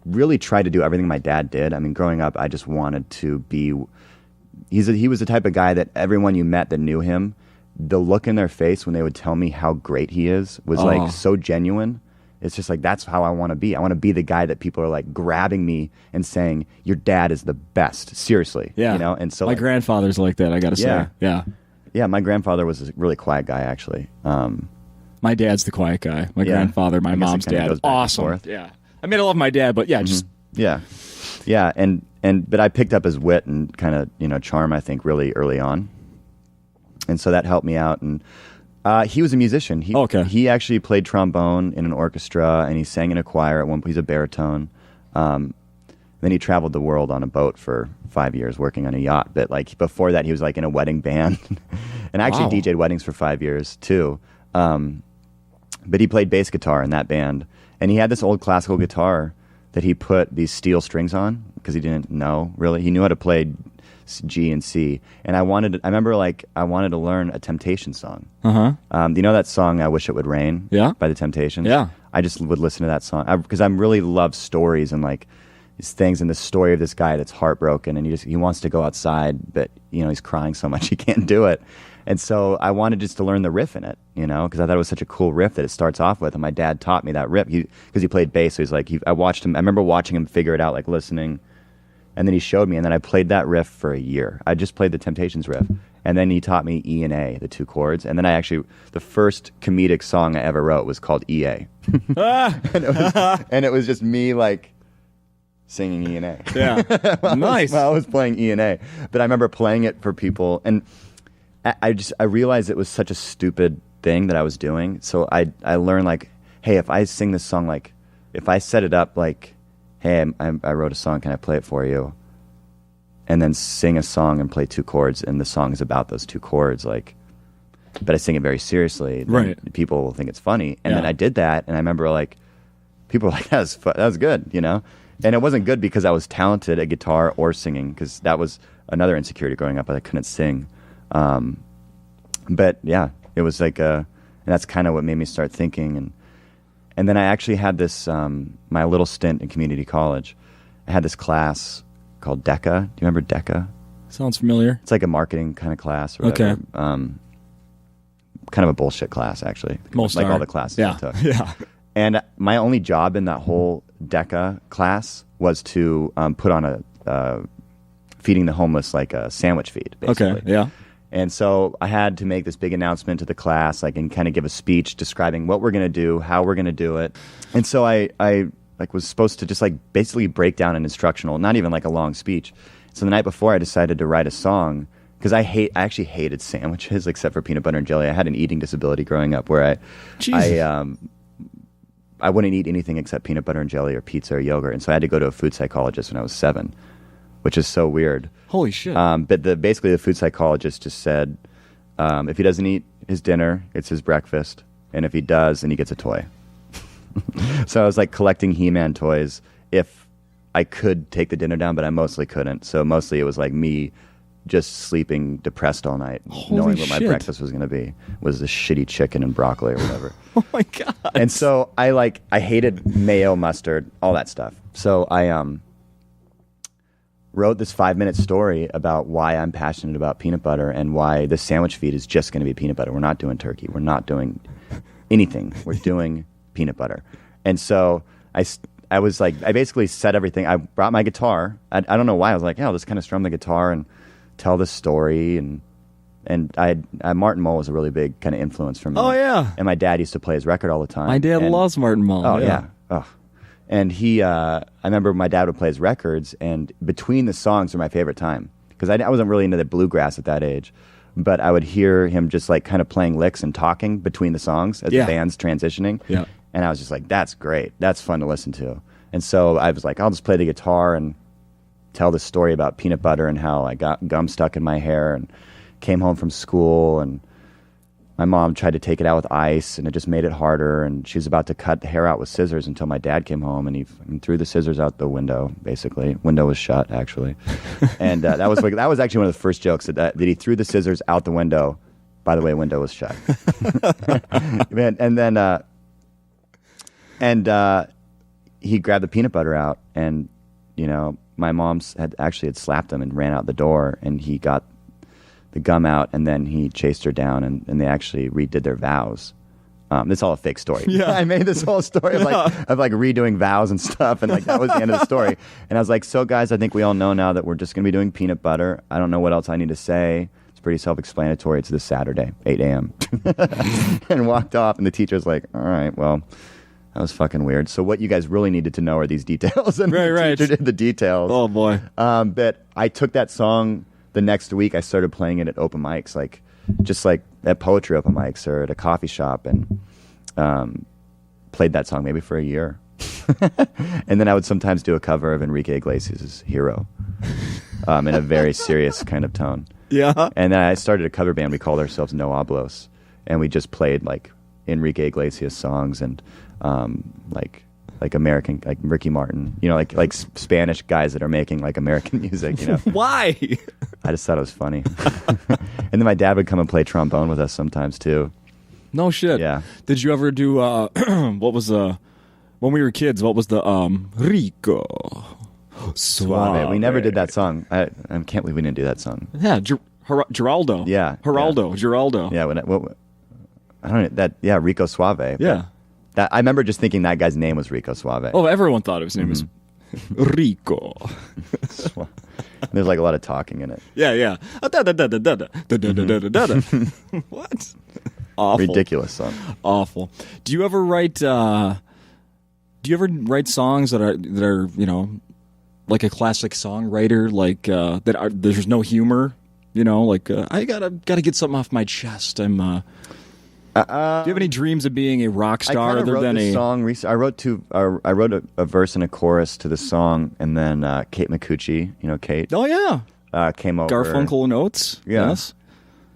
really tried to do everything my dad did. I mean, growing up, I just wanted to be. He was the type of guy that everyone you met that knew him, the look in their face when they would tell me how great he is was like so genuine. It's just like, that's how I want to be. I want to be the guy that people are like grabbing me and saying, your dad is the best. Seriously. Yeah. And so my grandfather's like that, I got to say. Yeah. Yeah. My grandfather was a really quiet guy, actually. My dad's the quiet guy. My grandfather, my mom's dad. Awesome. Yeah. I mean, I love my dad, but just. Yeah. Yeah. But I picked up his wit and kind of, charm, I think, really early on. And so that helped me out. And he was a musician. He actually played trombone in an orchestra, and he sang in a choir at one point. He's a baritone. Then he traveled the world on a boat for 5 years working on a yacht. But like before that, he was like in a wedding band, and I actually DJ'd weddings for 5 years too. But he played bass guitar in that band, and he had this old classical guitar that he put these steel strings on because he didn't know really. He knew how to play G and C, and I remember I wanted to learn a Temptations song. Do you know that song "I Wish It Would Rain"? Yeah, by the Temptations. Yeah, I just would listen to that song because I really love stories and like these things, and the story of this guy that's heartbroken, and he wants to go outside, but he's crying so much he can't do it. And so I wanted just to learn the riff in it, because I thought it was such a cool riff that it starts off with. And my dad taught me that riff because he played bass. So he's like, I watched him. I remember watching him figure it out, like listening, and then he showed me, and then I played that riff for a year. I just played the Temptations riff, and then he taught me E and A, the two chords. And then the first comedic song I ever wrote was called EA, and it was just me like singing E and A. Yeah, nice. I was playing E and A, but I remember playing it for people, and I realized it was such a stupid thing that I was doing. So I learned like, hey, if I sing this song, like if I set it up like, hey, I wrote a song, can I play it for you? And then sing a song and play two chords, and the song is about those two chords, like, but I sing it very seriously. Right. People will think it's funny. And then I did that, and I remember like, people were like, that was good, And it wasn't good because I was talented at guitar or singing, because that was another insecurity growing up. I couldn't sing. But yeah, it was like, and that's kind of what made me start thinking. And then I actually had this, my little stint in community college, I had this class called DECA. Do you remember DECA? Sounds familiar. It's like a marketing kind of class or whatever. Okay. Kind of a bullshit class, actually. Most like are. all the classes I took. Yeah. And my only job in that whole DECA class was to put on a feeding the homeless, like a sandwich feed, basically. Okay, yeah. And so I had to make this big announcement to the class, like, and kind of give a speech describing what we're going to do, how we're going to do it. And so I like was supposed to just like basically break down an instructional, not even like a long speech. So the night before, I decided to write a song, because I actually hated sandwiches except for peanut butter and jelly. I had an eating disability growing up where I wouldn't eat anything except peanut butter and jelly or pizza or yogurt. And so I had to go to a food psychologist when I was 7, which is so weird. Holy shit. But basically the food psychologist just said, if he doesn't eat his dinner, it's his breakfast. And if he does, then he gets a toy. So I was like collecting He-Man toys if I could take the dinner down, but I mostly couldn't. So mostly it was like me just sleeping depressed all night, knowing what my breakfast was going to be, was this shitty chicken and broccoli or whatever. Oh my God. And so I hated mayo, mustard, all that stuff. So I wrote this 5-minute story about why I'm passionate about peanut butter and why the sandwich feed is just going to be peanut butter. We're not doing turkey. We're not doing anything. We're doing peanut butter. And so I basically said everything. I brought my guitar. I don't know why. I was like, yeah, I'll just kind of strum the guitar and tell this story. And Martin Mull was a really big kind of influence for me. Oh, yeah. And my dad used to play his record all the time. My dad loves Martin Mull. Oh, yeah. Oh. And I remember my dad would play his records, and between the songs were my favorite time, because I wasn't really into the bluegrass at that age, but I would hear him just like kind of playing licks and talking between the songs as the band's transitioning. Yeah. And I was just like, that's great. That's fun to listen to. And so I was like, I'll just play the guitar and tell the story about peanut butter and how I got gum stuck in my hair and came home from school, and my mom tried to take it out with ice, and it just made it harder. And she was about to cut the hair out with scissors until my dad came home, and he threw the scissors out the window. Basically, window was shut, actually. And that was actually one of the first jokes that he threw the scissors out the window. By the way, window was shut. And he grabbed the peanut butter out, and my mom had slapped him and ran out the door, and he got the gum out, and then he chased her down, and they actually redid their vows. It's all a fake story. Yeah. I made this whole story of redoing vows and stuff, and like that was the end of the story. And I was like, so guys, I think we all know now that we're just going to be doing peanut butter. I don't know what else I need to say. It's pretty self-explanatory. It's this Saturday, 8 a.m. And walked off, and the teacher's like, all right, well, that was fucking weird. So what you guys really needed to know are these details. And the teacher did the details. Oh, boy. But I took that song the next week. I started playing it at open mics, just at poetry open mics or at a coffee shop, and played that song maybe for a year. And then I would sometimes do a cover of Enrique Iglesias' Hero in a very serious kind of tone. Yeah. And then I started a cover band. We called ourselves No Hablos, and we just played like Enrique Iglesias songs and like American, like Ricky Martin, like Spanish guys that are making like American music, Why? I just thought it was funny. And then my dad would come and play trombone with us sometimes too. No shit. Yeah. Did you ever do when we were kids, what was the Rico? Suave. We never did that song. I can't believe we didn't do that song. Yeah, Geraldo. Yeah. Geraldo. Yeah, I don't know that. Yeah, Rico Suave. Yeah. I remember just thinking that guy's name was Rico Suave. Oh, everyone thought his name was Rico. There's like a lot of talking in it. Yeah. What? Awful. Ridiculous song. Awful. Do you ever write songs that are like a classic songwriter, like there's no humor, like I gotta get something off my chest. Do you have any dreams of being a rock star other than a song? I wrote a verse and a chorus to the song, and then Kate McCucci, Kate. Oh yeah, came over. Garfunkel and Oates. Yeah. Yes.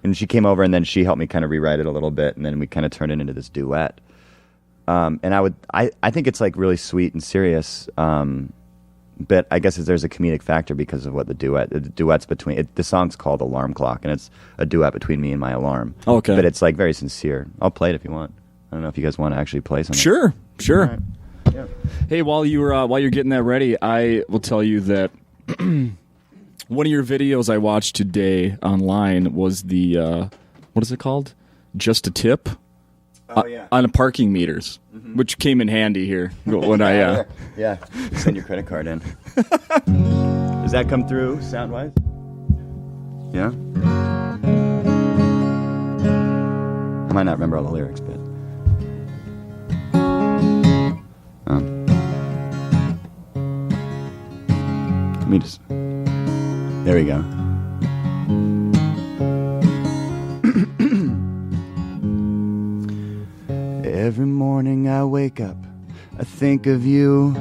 And she came over, and then she helped me kind of rewrite it a little bit, and then we kind of turned it into this duet. And I think it's like really sweet and serious. But I guess there's a comedic factor because of what the duets between the song's called Alarm Clock, and it's a duet between me and my alarm. Okay. But it's like very sincere. I'll play it if you want. I don't know if you guys want to actually play something. Sure. Right. Yeah. Hey, while you're getting that ready, I will tell you that one of your videos I watched today online was the what is it called? Just a Tip. On the parking meters, which came in handy here when I yeah, send your credit card in. Does that come through sound wise? Yeah. I might not remember all the lyrics, but let me just. There we go. Every morning I wake up, I think of you.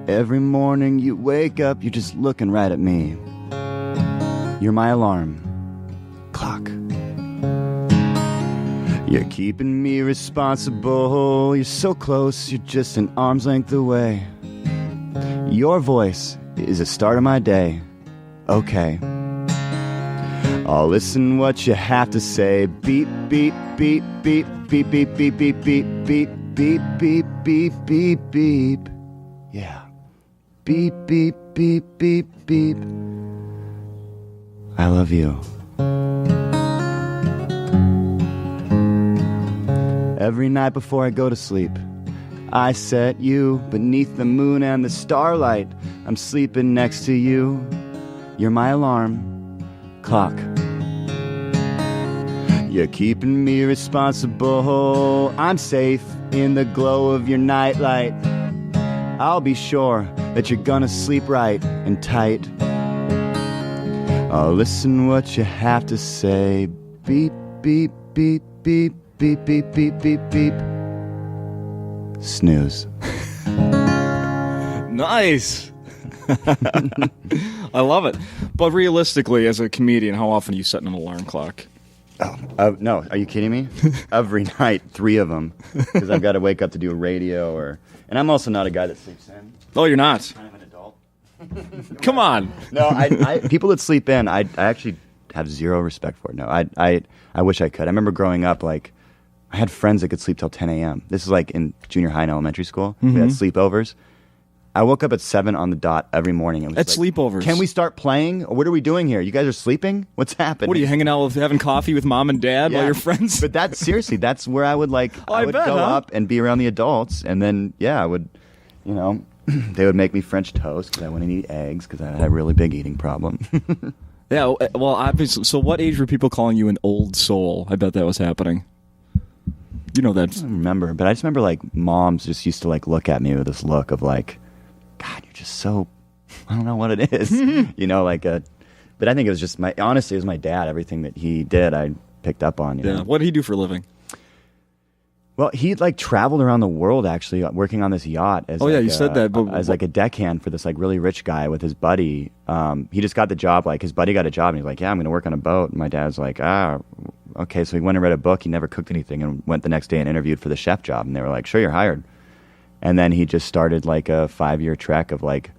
Every morning you wake up, you're just looking right at me. You're my alarm clock. You're keeping me responsible. You're so close, you're just an arm's length away. Your voice is the start of my day. Okay, I'll listen what you have to say. Beep, beep, beep, beep. Beep, beep, beep, beep, beep, beep, beep, beep, beep, beep, beep. Yeah. Beep, beep, beep, beep, beep. I love you. Every night before I go to sleep, I set you beneath the moon and the starlight. I'm sleeping next to you. You're my alarm clock. You're keeping me responsible. I'm safe in the glow of your nightlight. I'll be sure that you're gonna sleep right and tight. I'll listen what you have to say. Beep, beep, beep, beep, beep, beep, beep, beep, beep. Snooze. Nice. I love it. But realistically, as a comedian, how often are you setting an alarm clock? No, are you kidding me? Every night, 3 of them, because I've got to wake up to do a radio and I'm also not a guy that sleeps in. Oh, you're not? I'm kind of an adult. Come on. No, I people that sleep in, I actually have zero respect for it. No, I wish I could. I remember growing up, like, I had friends that could sleep till 10 a.m. This is like in junior high and elementary school. We had sleepovers. I woke up at 7 on the dot every morning. And was at sleepovers. Can we start playing? What are we doing here? You guys are sleeping? What's happening? What are you hanging out with, having coffee with mom and dad while you're friends? But seriously, that's where I would I would bet, go up and be around the adults, and then I would, they would make me French toast because I wouldn't eat eggs because I had a really big eating problem. Yeah, well, obviously. So, what age were people calling you an old soul? I bet that was happening. You know that. I don't remember, but I just remember like moms just used to like look at me with this look of like, God, you're just so, I don't know what it is, but I think it was just honestly, it was my dad. Everything that he did, I picked up on. Yeah. What did he do for a living? Well, he like traveled around the world actually, working on this yacht. As you said that. But as like a deckhand for this like really rich guy with his buddy. He just got the job. Like his buddy got a job, and he's like, "Yeah, I'm going to work on a boat." And my dad was like, okay. So he went and read a book. He never cooked anything, and went the next day and interviewed for the chef job. And they were like, "Sure, you're hired." And then he just started like a 5-year trek of like,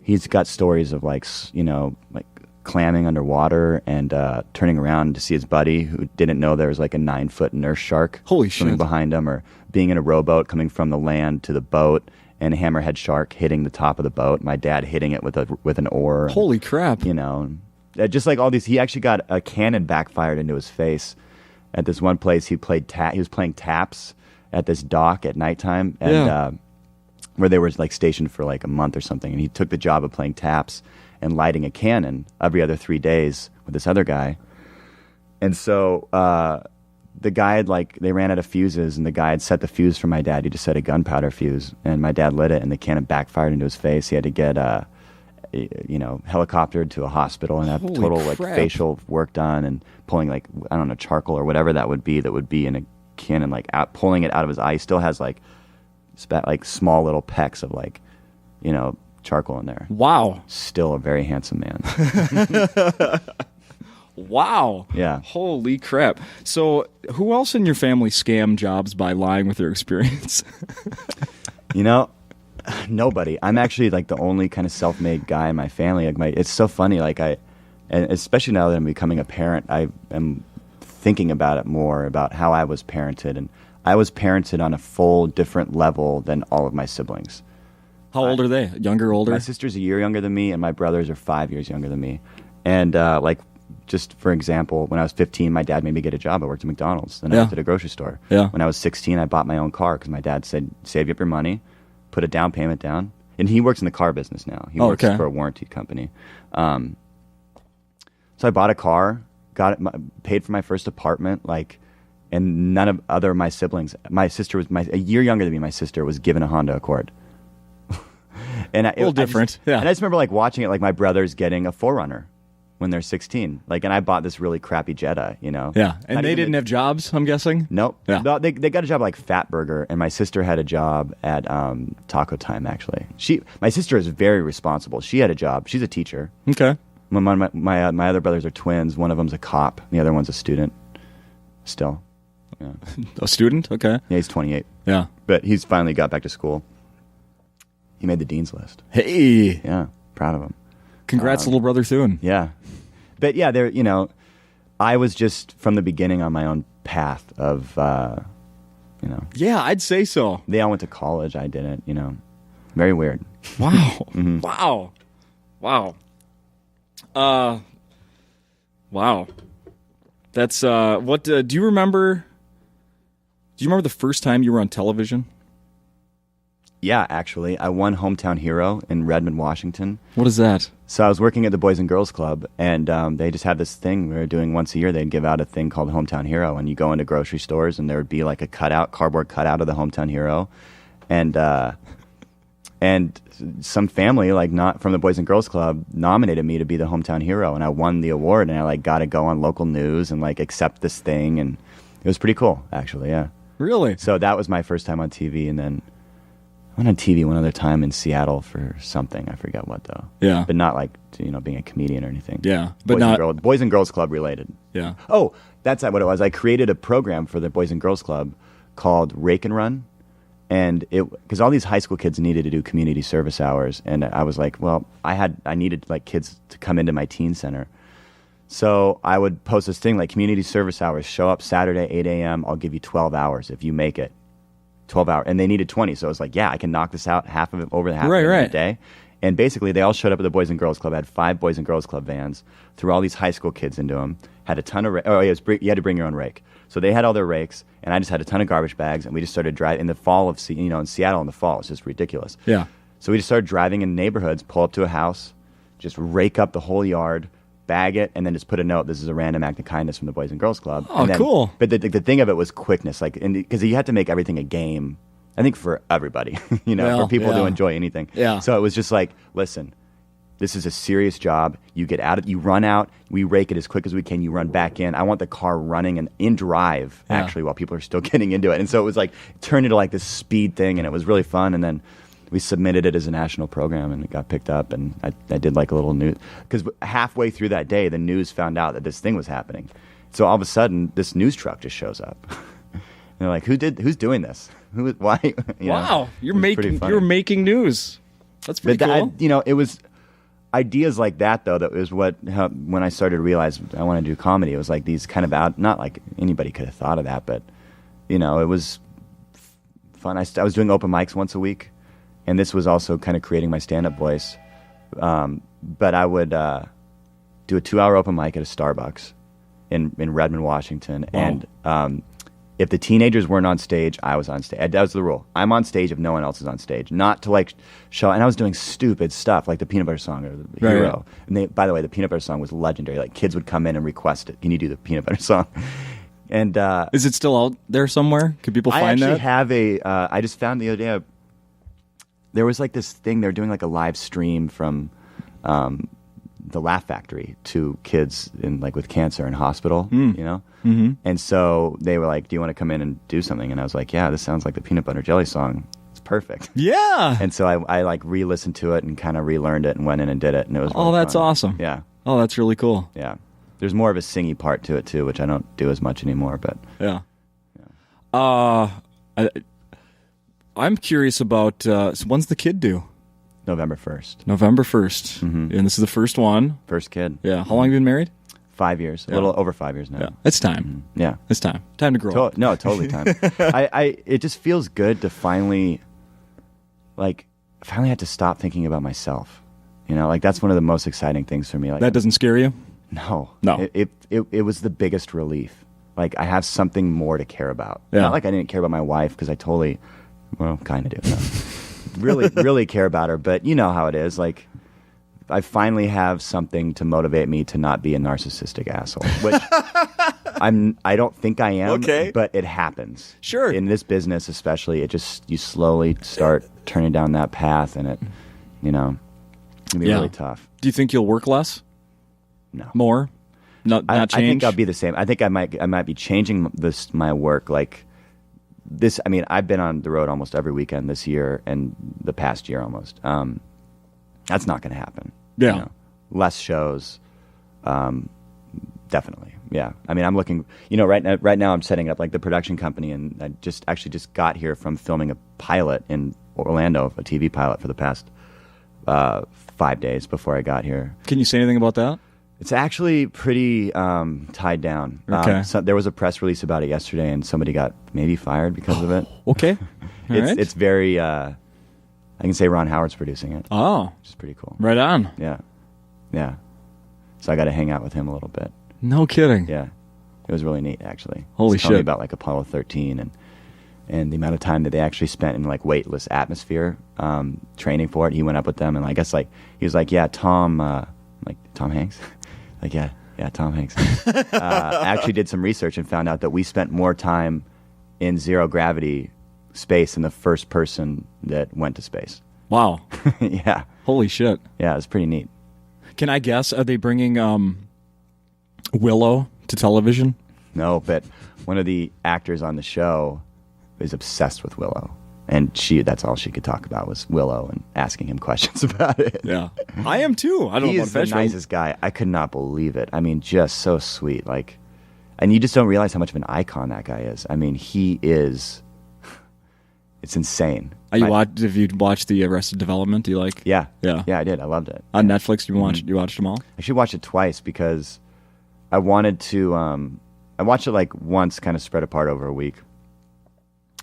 he's got stories of like like clamming underwater and turning around to see his buddy who didn't know there was like a 9-foot nurse shark swimming behind him, or being in a rowboat coming from the land to the boat and a hammerhead shark hitting the top of the boat. My dad hitting it with an oar. Holy crap! You know, just like all these. He actually got a cannon backfired into his face at this one place. He was playing taps at this dock at nighttime, and where they were like stationed for like a month or something. And he took the job of playing taps and lighting a cannon every other 3 days with this other guy. And so the guy had they ran out of fuses, and the guy had set the fuse for my dad. He just set a gunpowder fuse, and my dad lit it, and the cannon backfired into his face. He had to get helicoptered to a hospital and have Holy total crap. facial work done, and pulling I don't know, charcoal or whatever that would be in a cannon, pulling it out of his eye. He still has small little pecks of charcoal in there. Wow. Still a very handsome man. Wow. Yeah. Holy crap. So who else in your family scammed jobs by lying with their experience? Nobody. I'm actually the only kind of self-made guy in my family. It's so funny. And especially now that I'm becoming a parent, I am thinking about it more, about how I was parented. And I was parented on a full different level than all of my siblings. How old are they? Younger, older? My sister's a year younger than me, and my brothers are 5 years younger than me. And just for example, when I was 15, my dad made me get a job. I worked at McDonald's. Then I worked at a grocery store. Yeah. When I was 16, I bought my own car because my dad said, save up your money, put a down payment down. And he works in the car business now. He works for a warranty company. So I bought a car, paid for my first apartment, and none of my siblings. My sister was a year younger than me. My sister was given a Honda Accord. And a little different. And I just remember watching it, my brothers getting a 4Runner when they're 16. And I bought this really crappy Jetta, Yeah. And they didn't have jobs, I'm guessing? Nope. Yeah. No, they got a job Fat Burger, and my sister had a job at Taco Time, actually. My sister is very responsible. She had a job. She's a teacher. Okay. My other brothers are twins. One of them's a cop. The other one's a student. Still. Yeah. A student? Okay. Yeah, he's 28. Yeah. But he's finally got back to school. He made the dean's list. Hey. Yeah, proud of him. Congrats, little brother Thune. Yeah. But yeah, I was just from the beginning on my own path of, Yeah, I'd say so. They all went to college. I didn't, Very weird. Wow. Mm-hmm. Wow. Wow. Wow. That's, what, do you remember the first time you were on television? Yeah, actually. I won Hometown Hero in Redmond, Washington. What is that? So I was working at the Boys and Girls Club, and they just had this thing we were doing once a year. They'd give out a thing called Hometown Hero, and you go into grocery stores, and there would be a cardboard cutout of the Hometown Hero, and some family, not from the Boys and Girls Club, nominated me to be the Hometown Hero, and I won the award, and I got to go on local news and accept this thing, and it was pretty cool, actually. Yeah. Really? So that was my first time on TV, and then I went on TV one other time in Seattle for something. I forget what, though. Yeah. But not being a comedian or anything. Yeah. But Boys and Girls Club related. Yeah. Oh, that's what it was. I created a program for the Boys and Girls Club called Rake and Run. And because all these high school kids needed to do community service hours. And I was like, well, I needed kids to come into my teen center. So I would post this thing community service hours, show up Saturday, 8 a.m. I'll give you 12 hours if you make it. 12 hours, and they needed 20, so I was I can knock this out, half of it over the half of it in a day. And basically they all showed up at the Boys and Girls Club. I had 5 Boys and Girls Club vans, threw all these high school kids into them, had a ton of you had to bring your own rake, so they had all their rakes, and I just had a ton of garbage bags, and we just started driving in the fall of in Seattle in the fall. It's just ridiculous. Yeah. So we just started driving in neighborhoods, pull up to a house, just rake up the whole yard, bag it, and then just put a note, this is a random act of kindness from the Boys and Girls Club. Oh, cool. But the thing of it was quickness, because you had to make everything a game, I think, for everybody, for people to enjoy anything. Yeah. So it was just listen, this is a serious job. You get out, you run out, we rake it as quick as we can, you run back in. I want the car running and in drive, actually, while people are still getting into it. And so it was it turned into this speed thing, and it was really fun. And then we submitted it as a national program, and it got picked up, and I did a little news. Because halfway through that day, the news found out that this thing was happening. So all of a sudden, this news truck just shows up. And they're like, who's doing this? Why? Wow, you're making news. That's pretty cool. It was ideas like that, though, that was when I started to realize I want to do comedy. It was these kind of not anybody could have thought of that, but, it was fun. I was doing open mics once a week. and this was also kind of creating my stand-up voice. But I would do a 2-hour open mic at a Starbucks in Redmond, Washington, and if the teenagers weren't on stage, I was on stage. That was the rule. I'm on stage if no one else is on stage. Not to like show. And I was doing stupid stuff like the Peanut Butter Song or the Hero. And by the way, the Peanut Butter Song was legendary. Like kids would come in and request it. Can you do the Peanut Butter Song? And is it still out there somewhere? Could people find that? I actually have a. I just found the other day. There was like this thing. They're doing like a live stream from the Laugh Factory to kids in like with cancer in hospital. You know. Mm-hmm. And so they were like, do you want to come in and do something? And I was like, yeah, this sounds like the Peanut Butter Jelly Song. It's perfect. Yeah. And so I like re-listened to it and kind of relearned it and went in and did it. And it was really that's fun. awesome. Yeah. Oh, that's really cool. Yeah. There's more of a singy part to it too, which I don't do as much anymore. But yeah. I'm curious about so when's the kid due? November 1st. November 1st. Mm-hmm. And this is the first one. First kid. Yeah. How long have you been married? 5 years, a little over 5 years now. Yeah, it's time. Yeah, it's time. Time to grow up. No, totally time. It just feels good to finally have to stop thinking about myself. You know, like that's one of the most exciting things for me. Like that doesn't scare you? No. It was the biggest relief. Like I have something more to care about. Yeah. Not like I didn't care about my wife because I totally, kind of do. No. really care about her, but you know how it is. Like. I finally have something to motivate me to not be a narcissistic asshole, which I don't think I am, but it happens. Sure. In this business especially, you slowly start turning down that path and it can be really tough. Do you think you'll work less? No. More? Not change? I think I'll be the same. I think I might be changing my work like this. I mean, I've been on the road almost every weekend this year and the past year almost. That's not going to happen. Yeah. Less shows. Definitely. Yeah. I mean, I'm looking, right now I'm setting up like the production company and I just got here from filming a pilot in Orlando, a TV pilot for the past 5 days before I got here. Can you say anything about that? It's actually pretty tied down. Okay. So there was a press release about it yesterday and somebody got maybe fired because of it. Okay. It's very, I can say Ron Howard's producing it. Oh. Which is pretty cool. Right on. Yeah. Yeah. So I got to hang out with him a little bit. No kidding. Yeah. It was really neat, actually. Holy He's telling me shit. about like Apollo 13 and the amount of time that they actually spent in like weightless atmosphere training for it. He went up with them and I guess like he was like, yeah, Tom Hanks? Like, yeah, Tom Hanks. Actually did some research and found out that we spent more time in zero gravity space than the first person that went to space. Wow. Yeah. Holy shit. Yeah, it's pretty neat. Can I guess, are they bringing Willow to television? No, but one of the actors on the show is obsessed with Willow. And that's all she could talk about was Willow and asking him questions about it. Yeah. I am too. I don't know. He's the nicest guy. I could not believe it. I mean, just so sweet. Like, and you just don't realize how much of an icon that guy is. I mean, he is. It's insane. Have you watched the Arrested Development? Do you like? Yeah. Yeah. Yeah, I did. I loved it. On Netflix, you watched them all? I should watch it twice because I wanted to. I watched it like once, kind of spread apart over a week.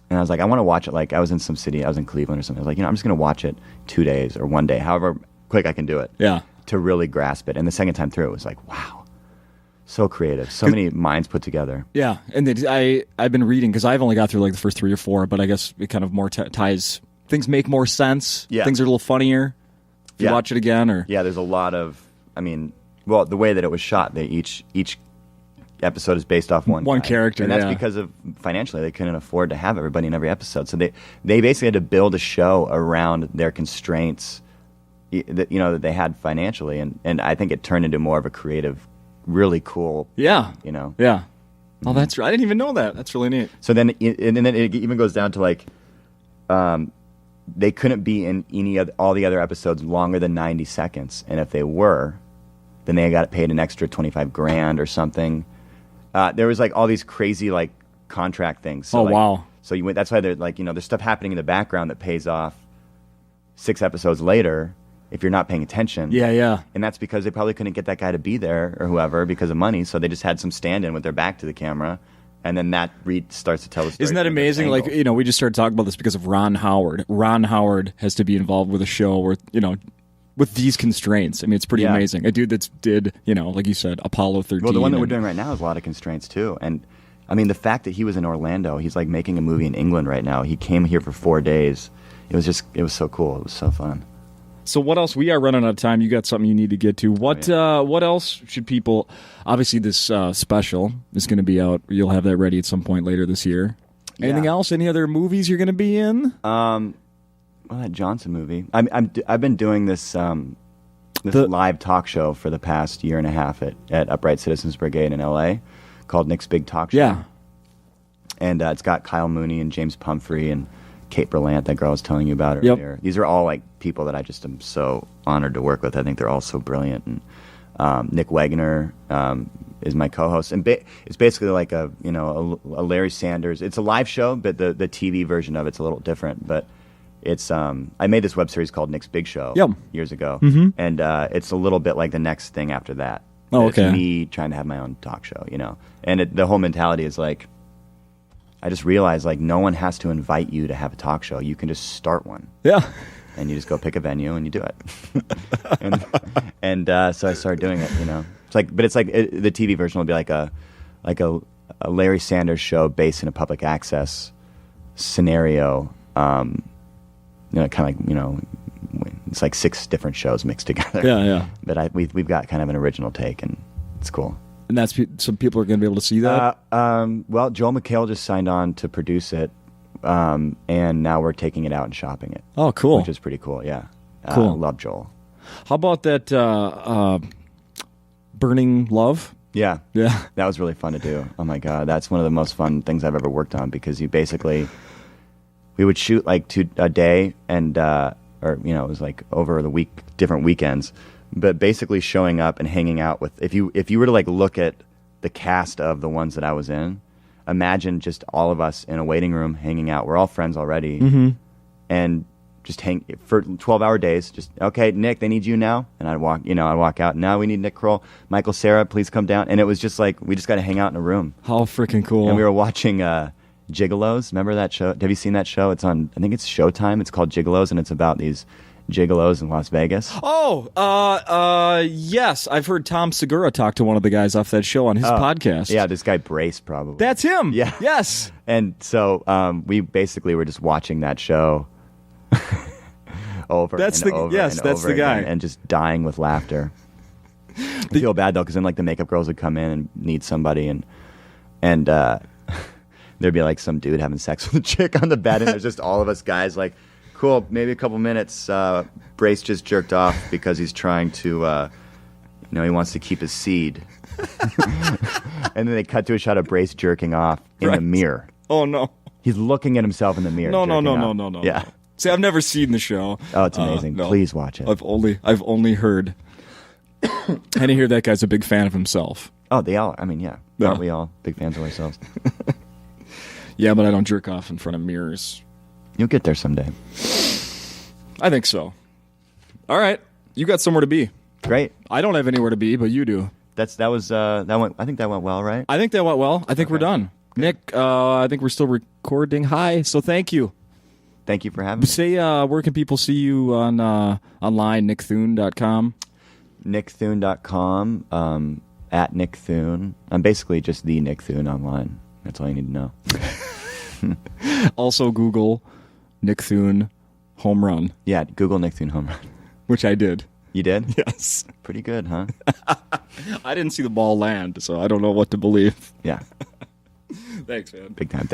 And I was like, I want to watch it. Like, I was in some city. I was in Cleveland or something. I was like, I'm just going to watch it 2 days or 1 day, however quick I can do it. Yeah. To really grasp it. And the second time through, it was like, wow. So creative. So many minds put together. Yeah. And I've been reading, because I've only got through like the first 3 or 4, but I guess it kind of more ties. Things make more sense. Yeah. Things are a little funnier. If you watch it again. Or yeah, there's a lot of, the way that it was shot, each episode is based off one guy. Character, and that's because of financially they couldn't afford to have everybody in every episode, so they basically had to build a show around their constraints that they had financially, and I think it turned into more of a creative, really cool. Yeah. Yeah. Oh, that's right. I didn't even know that. That's really neat. So then it even goes down to like, they couldn't be in all the other episodes longer than 90 seconds, and if they were, then they got paid an extra $25,000 or something. There was like all these crazy like contract things. So, wow! So that's why there's like there's stuff happening in the background that pays off 6 episodes later if you're not paying attention. Yeah. And that's because they probably couldn't get that guy to be there or whoever because of money. So they just had some stand-in with their back to the camera, and then that starts to tell the story. Isn't that from a different amazing? Like, angle. we just started talking about this because of Ron Howard. Ron Howard has to be involved with a show where, with these constraints. I mean, it's pretty amazing. A dude that's did, like you said, Apollo 13. Well, the one that we're doing right now has a lot of constraints too. And I mean, the fact that he was in Orlando, he's like making a movie in England right now. He came here for 4 days. It was so cool. It was so fun. So what else? We are running out of time. You got something you need to get to. What else should people? Obviously, this special is going to be out. You'll have that ready at some point later this year. Anything else? Any other movies you're going to be in? Well, that Johnson movie. I've been doing this live talk show for the past year and a half at Upright Citizens Brigade in L.A. called Nick's Big Talk Show. Yeah. And it's got Kyle Mooney and James Pumphrey and Kate Berlant, that girl I was telling you about earlier. Yep. These are all like people that I just am so honored to work with. I think they're all so brilliant. And Nick Wagner is my co-host, and it's basically like a Larry Sanders. It's a live show, but the TV version of it's a little different. But it's I made this web series called Nick's Big Show years ago, and it's a little bit like the next thing after that. Oh, okay. It's me trying to have my own talk show, and the whole mentality is like, I just realized, like, no one has to invite you to have a talk show. You can just start one. Yeah. And you just go pick a venue and you do it. and so I started doing it, It's like, but it's like the TV version will be like a Larry Sanders show based in a public access scenario. Kind of like, it's like 6 different shows mixed together. Yeah. But we've got kind of an original take, and it's cool. And that's some people are going to be able to see that? Well, Joel McHale just signed on to produce it, and now we're taking it out and shopping it. Oh, cool. Which is pretty cool, yeah. Cool. Love Joel. How about that Burning Love? Yeah. Yeah. That was really fun to do. Oh, my God. That's one of the most fun things I've ever worked on, because we would shoot like a day, and, it was like over the week, different weekends. But basically showing up and hanging out with, if you were to like look at the cast of the ones that I was in, imagine just all of us in a waiting room hanging out. We're all friends already, and just hang for 12-hour days. Just, okay, Nick, they need you now, and I'd walk out. Now we need Nick Kroll, Michael Cera, please come down. And it was just like we just got to hang out in a room. How freaking cool! And we were watching Gigolos. Remember that show? Have you seen that show? It's on, I think it's Showtime. It's called Gigolos, and it's about these gigolos in Las Vegas. Oh, yes. I've heard Tom Segura talk to one of the guys off that show on his podcast. Yeah, this guy Brace, probably. That's him. Yeah. Yes. And so we basically were just watching that show over that's and the over yes, and that's over the guy, again, and just dying with laughter. I feel bad though, because then like the makeup girls would come in and need somebody, and there'd be like some dude having sex with a chick on the bed, and there's just all of us guys like, cool, maybe a couple minutes. Brace just jerked off because he's trying to, he wants to keep his seed. And then they cut to a shot of Brace jerking off in the mirror. Oh, no. He's looking at himself in the mirror. No. Yeah. See, I've never seen the show. Oh, it's amazing. No. Please watch it. I've only heard. And I hear that guy's a big fan of himself. Oh, they all, yeah. Aren't we all big fans of ourselves? Yeah, but I don't jerk off in front of mirrors. You'll get there someday. I think so. All right. You got somewhere to be. Great. I don't have anywhere to be, but you do. I think that went well, right? I think that went well. I think we're done. Good. Nick, I think we're still recording. Hi. So thank you. Thank you for having me. Say, where can people see you on online? NickThune.com. NickThune.com. At Nick Thune. I'm basically just the Nick Thune online. That's all you need to know. Also Google Nick Thune home run. Yeah, Google Nick Thune home run. Which I did. You did? Yes. Pretty good, huh? I didn't see the ball land, so I don't know what to believe. Yeah. Thanks, man. Big time.